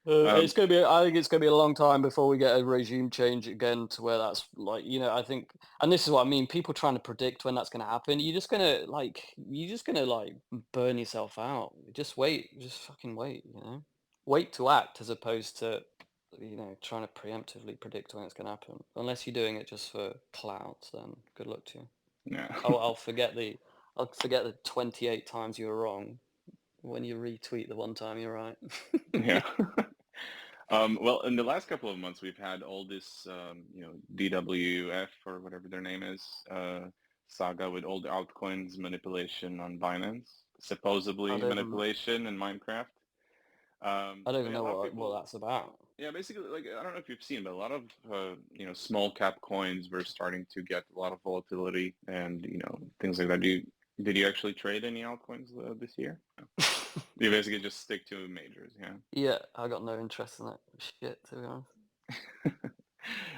It's Um, gonna be. I think it's gonna be a long time before we get a regime change again to where that's like, I think, and this is what I mean. People trying to predict when that's gonna happen. You're just gonna like burn yourself out. Just wait. Just fucking wait. Wait to act as opposed to, trying to preemptively predict when it's gonna happen. Unless you're doing it just for clout, then good luck to you. yeah. I'll forget the 28 times you were wrong when you retweet the one time you're right. Yeah. Well, in the last couple of months, we've had all this, DWF or whatever their name is, saga with all the altcoins manipulation on Binance, I supposedly don't even manipulation in Minecraft. I don't So even yeah, a know lot of what people, that's about. yeah, basically, like I don't know if you've seen, but a lot of small cap coins were starting to get a lot of volatility and things like that. Did you actually trade any altcoins this year? No. You basically just stick to majors, yeah. Yeah, I got no interest in that shit, to be honest.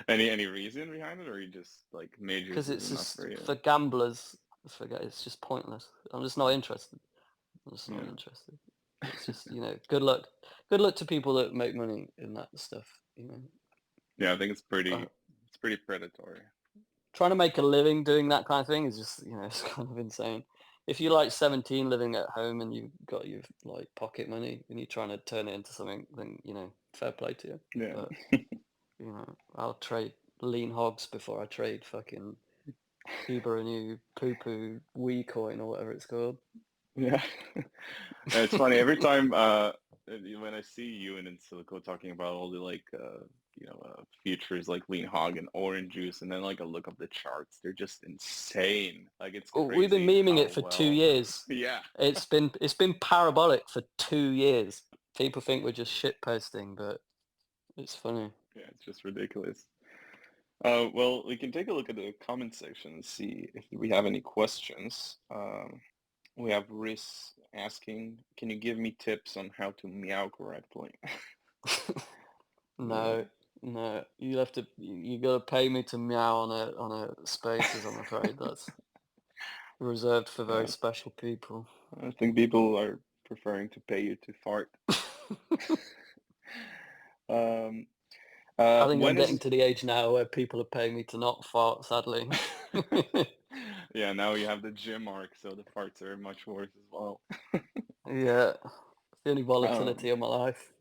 Any reason behind it, or you just like majors Because is it's enough just for you? for gamblers. It's just pointless. I'm just not interested. I'm just not Yeah, interested. It's just, good luck. Good luck to people that make money in that stuff. yeah. I think Uh, it's pretty predatory. Trying to make a living doing that kind of thing is just, it's kind of insane. if you're like 17 living at home and you've got your like pocket money and you're trying to turn it into something, then fair play to you. Yeah. But I'll trade lean hogs before I trade fucking Shiba Inu poo poo Wii coin or whatever it's called. Yeah. It's funny every time when I see you and Silico talking about all the like futures like lean hog and orange juice, and then like I look up the charts, they're just insane. Like it's Oh, we've been crazy memeing it how for 2 well. years. Yeah. It's been parabolic for 2 years. People think we're just shit posting, but it's funny. Yeah, it's just ridiculous. Well, we can take a look at the comment section and see if we have any questions. We have Riz asking, can you give me tips on how to meow correctly? No, no. You gotta pay me to meow on a spaces, I'm afraid. That's reserved for very Yeah, special people. I think people are preferring to pay you to fart. Um, I think I'm when getting is to the age now where people are paying me to not fart, sadly. Yeah, now you have the gym mark, so the farts are much worse as well. Yeah, it's the only Um, volatility of my life.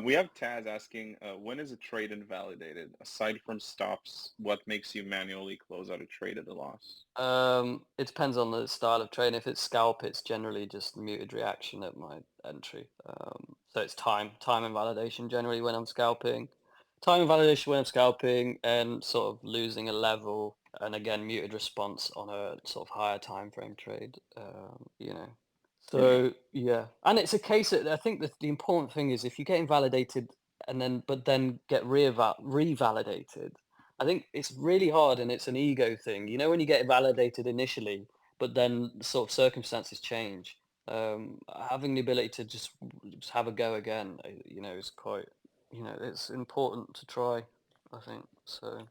we have Taz asking, when is a trade invalidated? Aside from stops, what makes you manually close out a trade at a loss? It depends on the style of trade. If it's scalp, it's generally just muted reaction at my entry. So it's time invalidation generally when I'm scalping. Time invalidation when I'm scalping and sort of losing a level, and again muted response on a sort of higher time frame trade. Yeah, So yeah, and it's a case that I think that the important thing is if you get invalidated and then get revalidated, I think it's really hard and it's an ego thing. You know, when you get validated initially, but then sort of circumstances change. Having the ability to just have a go again, is quite, it's important to try, I think. So,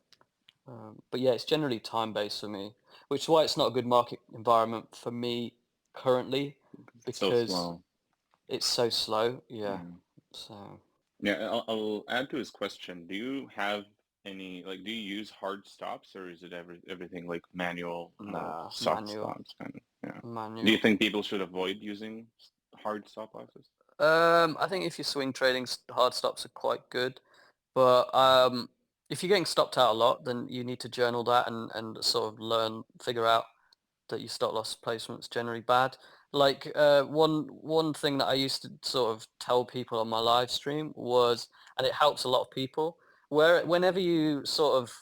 but yeah, it's generally time based for me, which is why it's not a good market environment for me currently, it's so because slow. it's so slow. Yeah. Yeah. So Yeah, I'll add to his question. Do you have any, like, do you use hard stops or is it everything like manual, nah, soft manual, stops kind of? Yeah. Do you manual. think people should avoid using hard stop losses? I think if you're swing trading, hard stops are quite good. But if you're getting stopped out a lot, then you need to journal that and sort of figure out that your stop loss placement's generally bad. Like one thing that I used to sort of tell people on my live stream was, and it helps a lot of people, whenever you sort of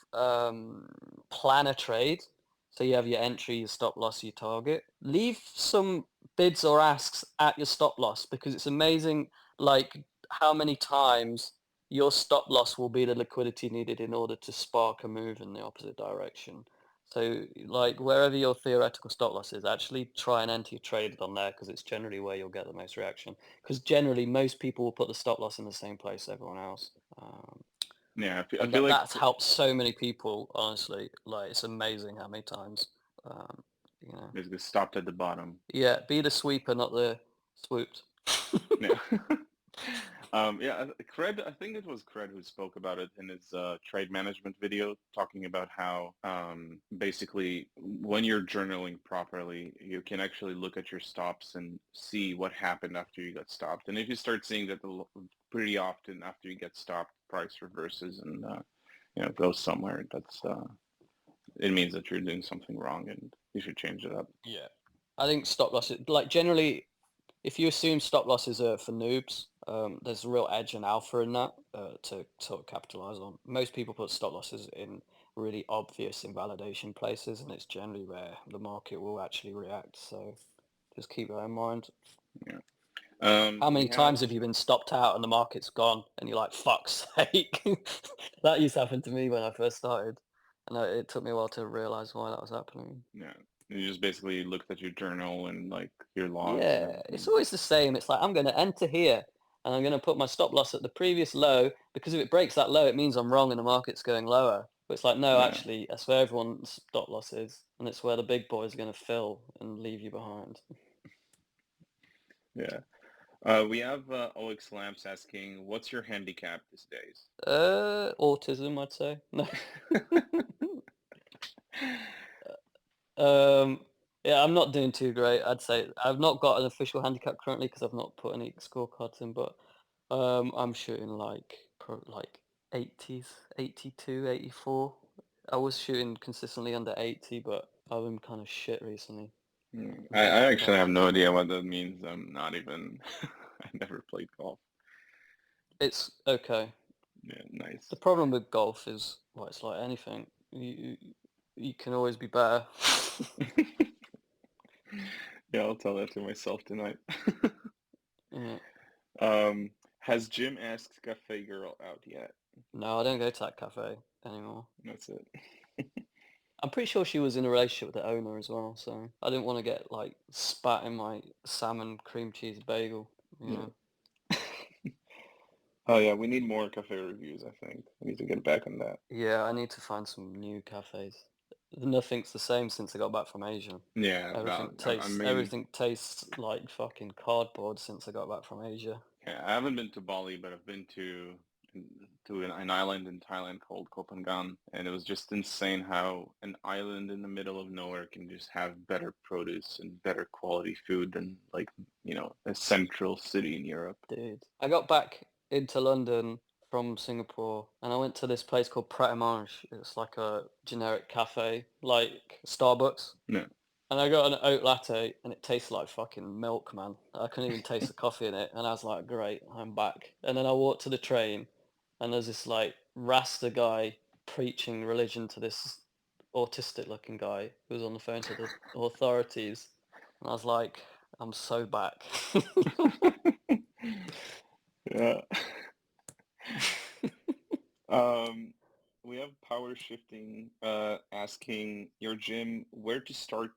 plan a trade, so you have your entry, your stop loss, your target, leave some bids or asks at your stop loss, because it's amazing like how many times your stop loss will be the liquidity needed in order to spark a move in the opposite direction. So, like, wherever your theoretical stop loss is, actually try and enter your trade on there, because it's generally where you'll get the most reaction. Because generally, most people will put the stop loss in the same place as everyone else. Yeah, I And feel like that's helped so many people, honestly. Like, it's amazing how many times, um, you know. basically stopped at the bottom. Yeah, be the sweeper, not the swooped. Yeah. Yeah, Cred, I think it was Cred who spoke about it in his trade management video, talking about how basically when you're journaling properly, you can actually look at your stops and see what happened after you got stopped. And if you start seeing that pretty often after you get stopped, price reverses and goes somewhere, that's it means that you're doing something wrong and you should change it up. Yeah. I think stop losses, like generally, if you assume stop losses are for noobs, there's a real edge and alpha in that to sort of capitalize on. Most people put stop losses in really obvious invalidation places, and it's generally where the market will actually react. So just keep that in mind. Yeah. How We many have times have you been stopped out and the market's gone, and you're like, "Fuck's sake!" That used to happen to me when I first started, and it took me a while to realize why that was happening. Yeah. You just basically looked at your journal and like your logs and Yeah, it's everything. always the same. It's like I'm going to enter here and I'm going to put my stop loss at the previous low, because if it breaks that low, it means I'm wrong and the market's going lower. But it's like, no, Yeah. actually, that's where everyone's stop loss is, and it's where the big boys are going to fill and leave you behind. Yeah. We have OX Lamps asking, what's your handicap these days? Autism, I'd say. No. Um, Yeah, I'm not doing too great. I'd say I've not got an official handicap currently because I've not put any scorecards in, but I'm shooting like 80s, 82, 84. I was shooting consistently under 80, but I've been kind of shit recently. I Been actually have bad. no idea what that means. I'm not even. I never played golf. It's okay. Yeah, nice. The problem with golf is, well, it's like anything. You can always be better. Yeah, I'll tell that to myself tonight. Yeah. Has Jim asked Cafe Girl out yet? No, I don't go to that cafe anymore. That's it. I'm pretty sure she was in a relationship with the owner as well, so I didn't want to get like spat in my salmon cream cheese bagel, you Yeah. know. Oh yeah, we need more cafe reviews, I think. We need to get back on that. Yeah, I need to find some new cafes. Nothing's the same since I got back from Asia. Yeah, well, I mean, Everything tastes like fucking cardboard since I got back from Asia. yeah, I haven't been to Bali, but I've been to an island in Thailand called Koh Phangan, and it was just insane how an island in the middle of nowhere can just have better produce and better quality food than like, a central city in Europe. Dude, I got back into London from Singapore and I went to this place called Pret a Manger. It's like a generic cafe, like Starbucks. Yeah. And I got an oat latte and it tasted like fucking milk, man. I couldn't even taste the coffee in it. And I was like, great, I'm back. And then I walked to the train and there's this like Rasta guy preaching religion to this autistic looking guy who was on the phone to the authorities. And I was like, I'm so back. Yeah. Um, we have power shifting asking your gym where to start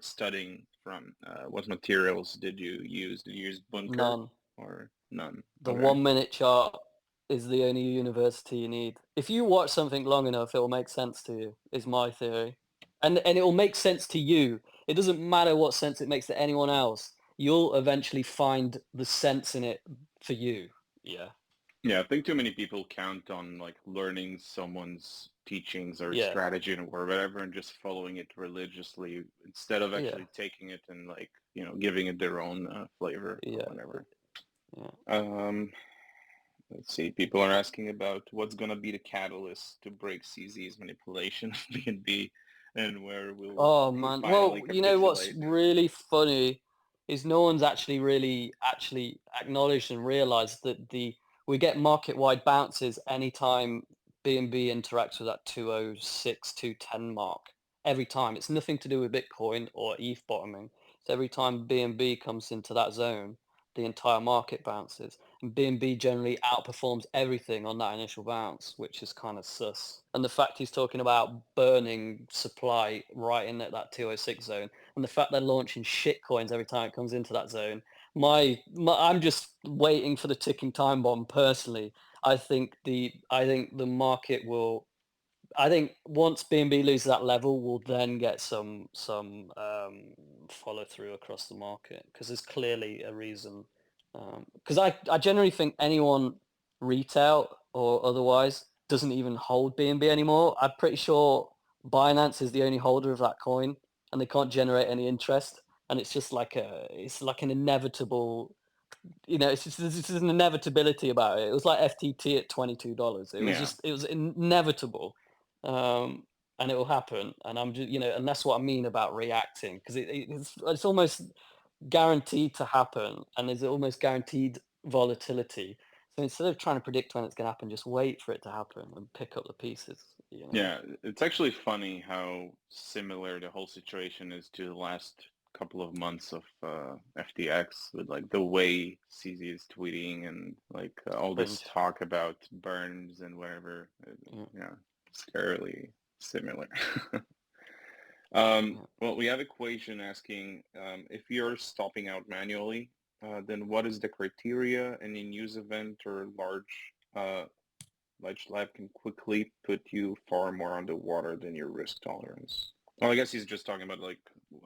studying from. What materials did you use? Did you use Bunker None. or none? The Okay. 1 minute chart is the only university you need. If you watch something long enough, it will make sense to you, is my theory. And it will make sense to you. It doesn't matter what sense it makes to anyone else. You'll eventually find the sense in it for you. Yeah. Yeah, I think too many people count on like learning someone's teachings or Yeah. strategy or whatever and just following it religiously instead of Yeah. actually taking it and like, giving it their own flavor or Yeah. whatever. Yeah. Um, Let's see. People are asking about what's going to be the catalyst to break CZ's manipulation of BNB and where will Oh he man. finally Well, you know what's capitulate? really funny is no one's actually really actually acknowledged and realized that we get market-wide bounces anytime BNB interacts with that 206, 210 mark. Every time. It's nothing to do with Bitcoin or ETH bottoming. So every time BNB comes into that zone, the entire market bounces. And BNB generally outperforms everything on that initial bounce, which is kind of sus. And the fact he's talking about burning supply right in at that 206 zone, and the fact they're launching shit coins every time it comes into that zone, I'm just waiting for the ticking time bomb personally. I think the market will. I think once BNB loses that level, we'll then get some follow through across the market because there's clearly a reason. Because I generally think anyone retail or otherwise doesn't even hold BNB anymore. I'm pretty sure Binance is the only holder of that coin, and they can't generate any interest. And it's just it's like an inevitable, it's just an inevitability about it. It was like FTT at $22. Yeah. It was inevitable, and it will happen. And I'm just, and that's what I mean about reacting because it's almost guaranteed to happen, and there's almost guaranteed volatility. So instead of trying to predict when it's going to happen, just wait for it to happen and pick up the pieces. Yeah. It's actually funny how similar the whole situation is to the last couple of months of FTX with like the way CZ is tweeting and like all this Cringe. talk about burns and whatever. Yeah, Yeah, scarily similar. yeah. Well, we have a question asking if you're stopping out manually, then what is the criteria? Any news event or large lab can quickly put you far more underwater than your risk tolerance. Well, I guess he's just talking about like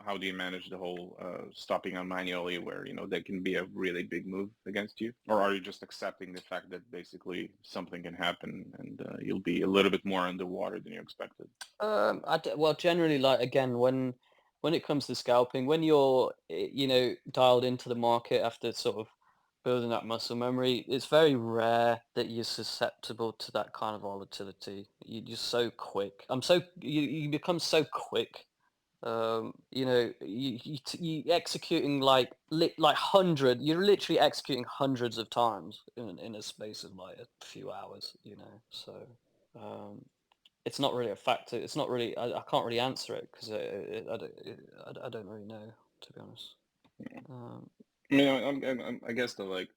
how do you manage the whole stopping out manually, where that can be a really big move against you, or are you just accepting the fact that basically something can happen and you'll be a little bit more underwater than you expected? Well, generally, like again, when when it comes to scalping, when you're, dialed into the market after sort of building that muscle memory, it's very rare that you're susceptible to that kind of volatility. You're just so quick. You become so quick. You executing you're literally executing hundreds of times in a space of like a few hours. So um, it's not really a factor. It's not really. I can't really answer it because I don't really know, to be honest. Um, I guess the like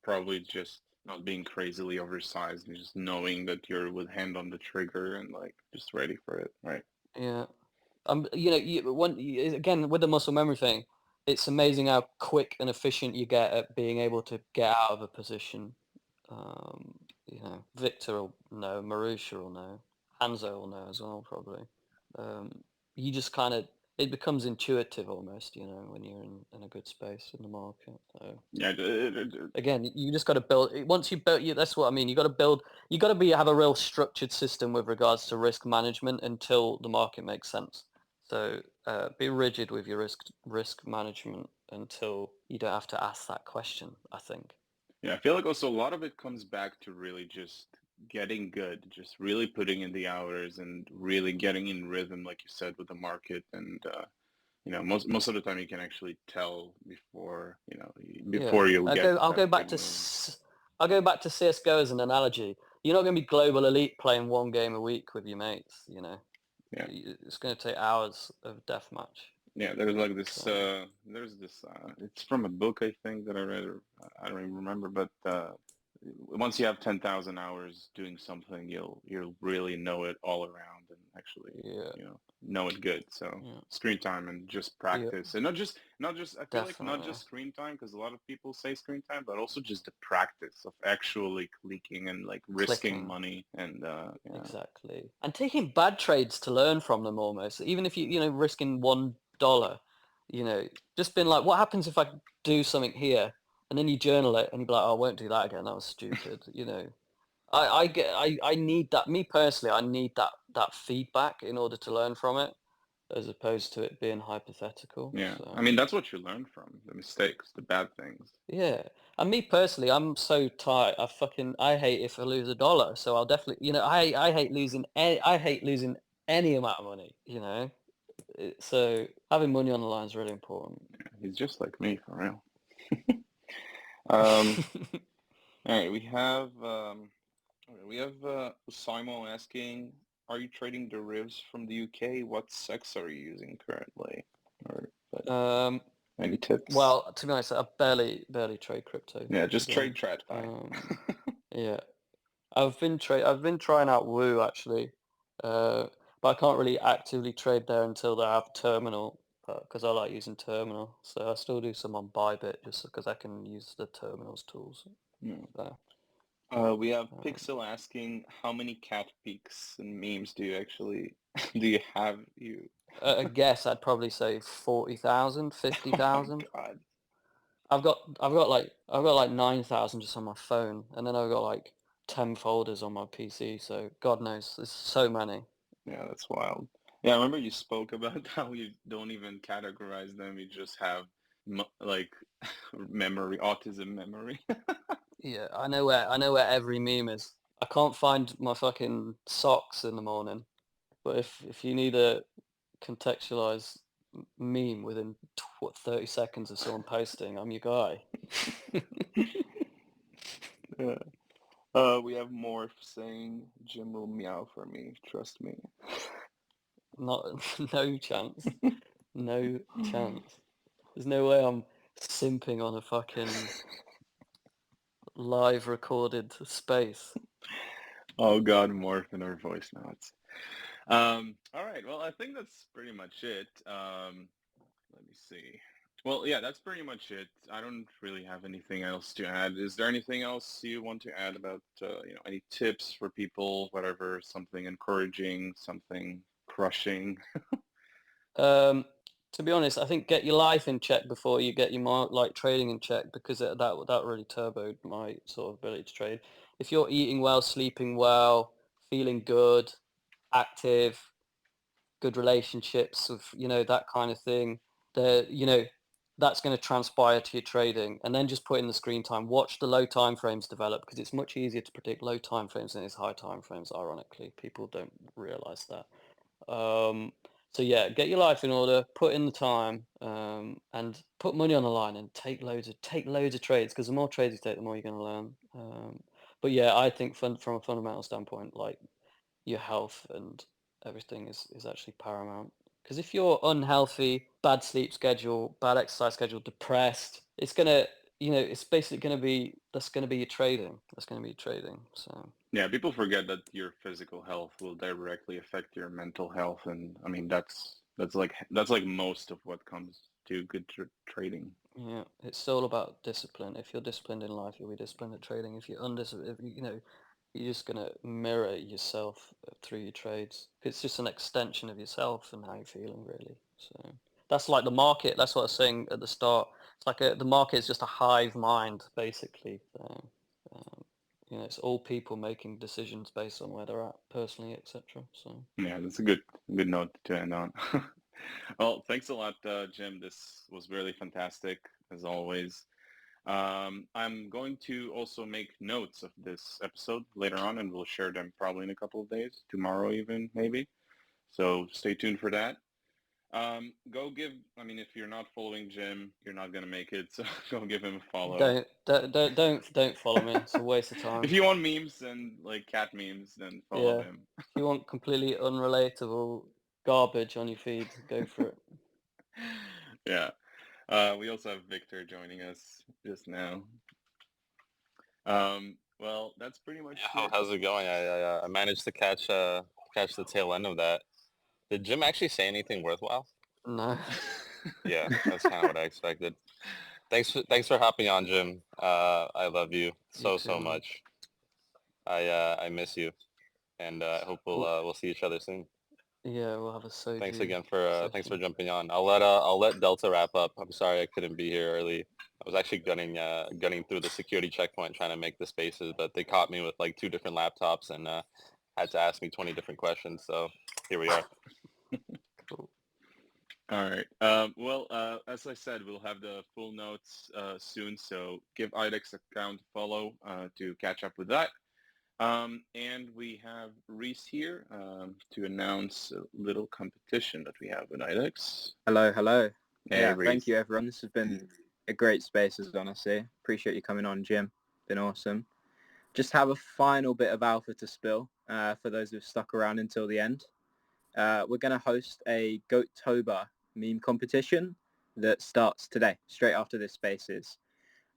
probably just not being crazily oversized and just knowing that you're with hand on the trigger and like just ready for it, right? yeah. Again with the muscle memory thing, it's amazing how quick and efficient you get at being able to get out of a position. Victor will know, Marusha will know, Hanzo will know as well, probably. Um, you just kind of, it becomes intuitive almost, when you're in a good space in the market. So Yeah, again, you just got to build. Once you build, that's what I mean. You got to build. You got to have a real structured system with regards to risk management until the market makes sense. So be rigid with your risk management until you don't have to ask that question, I think. yeah. I feel like also a lot of it comes back to really just getting good, just really putting in the hours and really getting in rhythm, like you said, with the market. And most of the time you can actually tell before Yeah, before you'll get I'll that go back big to move. I'll go back to CS:GO as an analogy. You're not going to be global elite playing one game a week with your mates. Yeah. It's going to take hours of deathmatch. Yeah, there's like this. So There's this. It's from a book I think that I read. Or, I don't even remember. But once you have 10,000 hours doing something, you'll really know it all around and actually yeah, know it good. So yeah, screen time and just yeah, practice, and not just. I feel like not definitely. just screen time because a lot of people say screen time, but also just the practice of actually clicking and like risking Clicking. money and Exactly. And taking bad trades to learn from them almost. Even if risking $1, just been like, what happens if I do something here? And then you journal it and you be like, oh, I won't do that again. That was stupid. I need that. Me personally, I need that feedback in order to learn from it, as opposed to it being hypothetical. yeah. I So mean, that's what you learn from the mistakes, the bad things. yeah. And me personally, I'm so tight. I hate if I lose $1. So I'll definitely, I hate losing any amount of money. So having money on the line is really important. He's just like me for real. Um, all right, we have Usimo asking, are you trading derivatives from the UK? What sex are you using currently? Or um, any tips? well, to be honest, I barely trade crypto, Yeah, to just be trade honest. TradFi. Yeah. I've been trying out Woo actually, but I can't really actively trade there until I have terminal because I like using terminal. So I still do some on Bybit just because I can use the terminals tools. Yeah. So, We have um, Pixel asking, how many cat pics and memes do you actually do you have you? I guess I'd probably say 40,000, fifty Oh my thousand. God. I've got like 9,000 just on my phone, and then I've got like 10 folders on my PC. So God knows, there's so many. Yeah, that's wild. Yeah, I remember you spoke about how you don't even categorize them. You just have like memory, autism memory. Yeah, I know where every meme is. I can't find my fucking socks in the morning, but if you need a contextualized meme within 30 seconds of someone posting, I'm your guy. Yeah. We have Morph saying Jim will meow for me. Trust me. Not no chance. No chance. There's no way I'm simping on a fucking live recorded space. Oh God, Morph in our voice notes. All right. Well, I think that's pretty much it. Let me see. Well, yeah, that's pretty much it. I don't really have anything else to add. Is there anything else you want to add about, any tips for people, whatever, something encouraging, something crushing? Um, to be honest, I think get your life in check before you get your trading in check because that really turboed my sort of ability to trade. If you're eating well, sleeping well, feeling good, active, good relationships with, that kind of thing, that's going to transpire to your trading. And then just put in the screen time, watch the low time frames develop, because it's much easier to predict low time frames than it is high time frames, ironically. People don't realize that. So yeah, get your life in order, put in the time, and put money on the line and take loads of trades, because the more trades you take, the more you're going to learn. But yeah, I think from a fundamental standpoint, like, your health and everything is actually paramount. Because if you're unhealthy, bad sleep schedule, bad exercise schedule, depressed, it's gonna, it's basically that's gonna be your trading. That's gonna be your trading. So Yeah, people forget that your physical health will directly affect your mental health, and I mean that's like most of what comes to good trading. yeah, it's all about discipline. If you're disciplined in life, you'll be disciplined at trading. If you're undisciplined, you're just gonna mirror yourself through your trades. It's just an extension of yourself and how you're feeling, really. So that's like the market. That's what I was saying at the start. It's like the market is just a hive mind, basically. Um, it's all people making decisions based on where they're at personally, etc. So Yeah, that's a good note to end on. Well, thanks a lot, Jim. This was really fantastic as always. I'm going to also make notes of this episode later on, and we'll share them probably in a couple of days, tomorrow even maybe. So stay tuned for that. I mean, if you're not following Jim, you're not gonna make it. So go give him a follow. don't follow me. It's a waste of If time. you want memes and like cat memes, then follow Yeah. him. If you want completely unrelatable garbage on your feed, go for it. Yeah. We also have Victor joining us just now. Well, that's pretty much Yo, it. how's it going? I managed to catch the tail end of that. Did Jim actually say anything worthwhile? No. Yeah, that's kind of what I expected. Thanks for hopping on, Jim. I love you You so too, so man. much. I miss you, and I hope Well, we'll see each other soon. yeah, we'll have a Thanks soju again thanks for session. jumping on. I'll let Delta wrap up. I'm sorry I couldn't be here early. I was actually gunning through the security checkpoint trying to make the spaces, but they caught me with like two different laptops and had to ask me 20 different questions. So here we are. Cool. All right. Well, as I said, we'll have the full notes soon, so give IDEX account a follow to catch up with that. And we have Reese here to announce a little competition that we have with IDEX. Hello, hello. Hey, Yeah, thank Reese. you, everyone. This has been a great space, as honestly. Appreciate you coming on, Jim. Been awesome. Just have a final bit of alpha to spill for those who've stuck around until the end. We're going to host a October meme competition that starts today, straight after this spaces.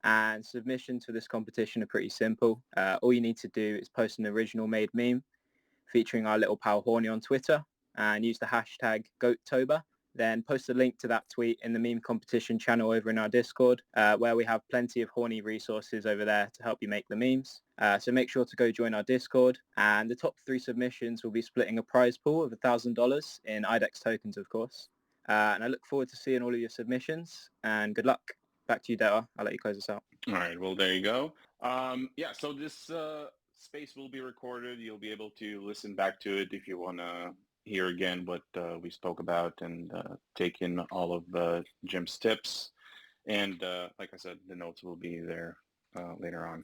And submissions for this competition are pretty simple. All you need to do is post an original made meme featuring our little pal Horny on Twitter and use the hashtag Goattober. Then post a link to that tweet in the meme competition channel over in our Discord, where we have plenty of horny resources over there to help you make the memes. So make sure to go join our Discord. And the top 3 submissions will be splitting a prize pool of $1,000 in IDEX tokens, of course. And I look forward to seeing all of your submissions. And good luck. Back to you, Deta. I'll let you close us out. All right. Well, there you go. Yeah. So this space will be recorded. You'll be able to listen back to it if you want to hear again what we spoke about and take in all of Jim's tips. And like I said, the notes will be there later on.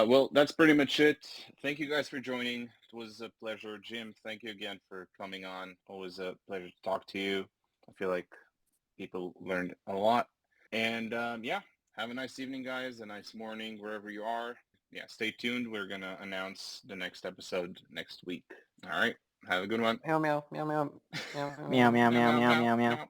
Well, that's pretty much it. Thank you guys for joining. It was a pleasure. Jim, thank you again for coming on. Always a pleasure to talk to you. I feel like people learned a lot. And yeah, have a nice evening, guys, a nice morning, wherever you are. Yeah, stay tuned. We're going to announce the next episode next week. All right. Have a good one. Meow meow meow meow meow Meow, meow, meow, meow, meow, meow. meow.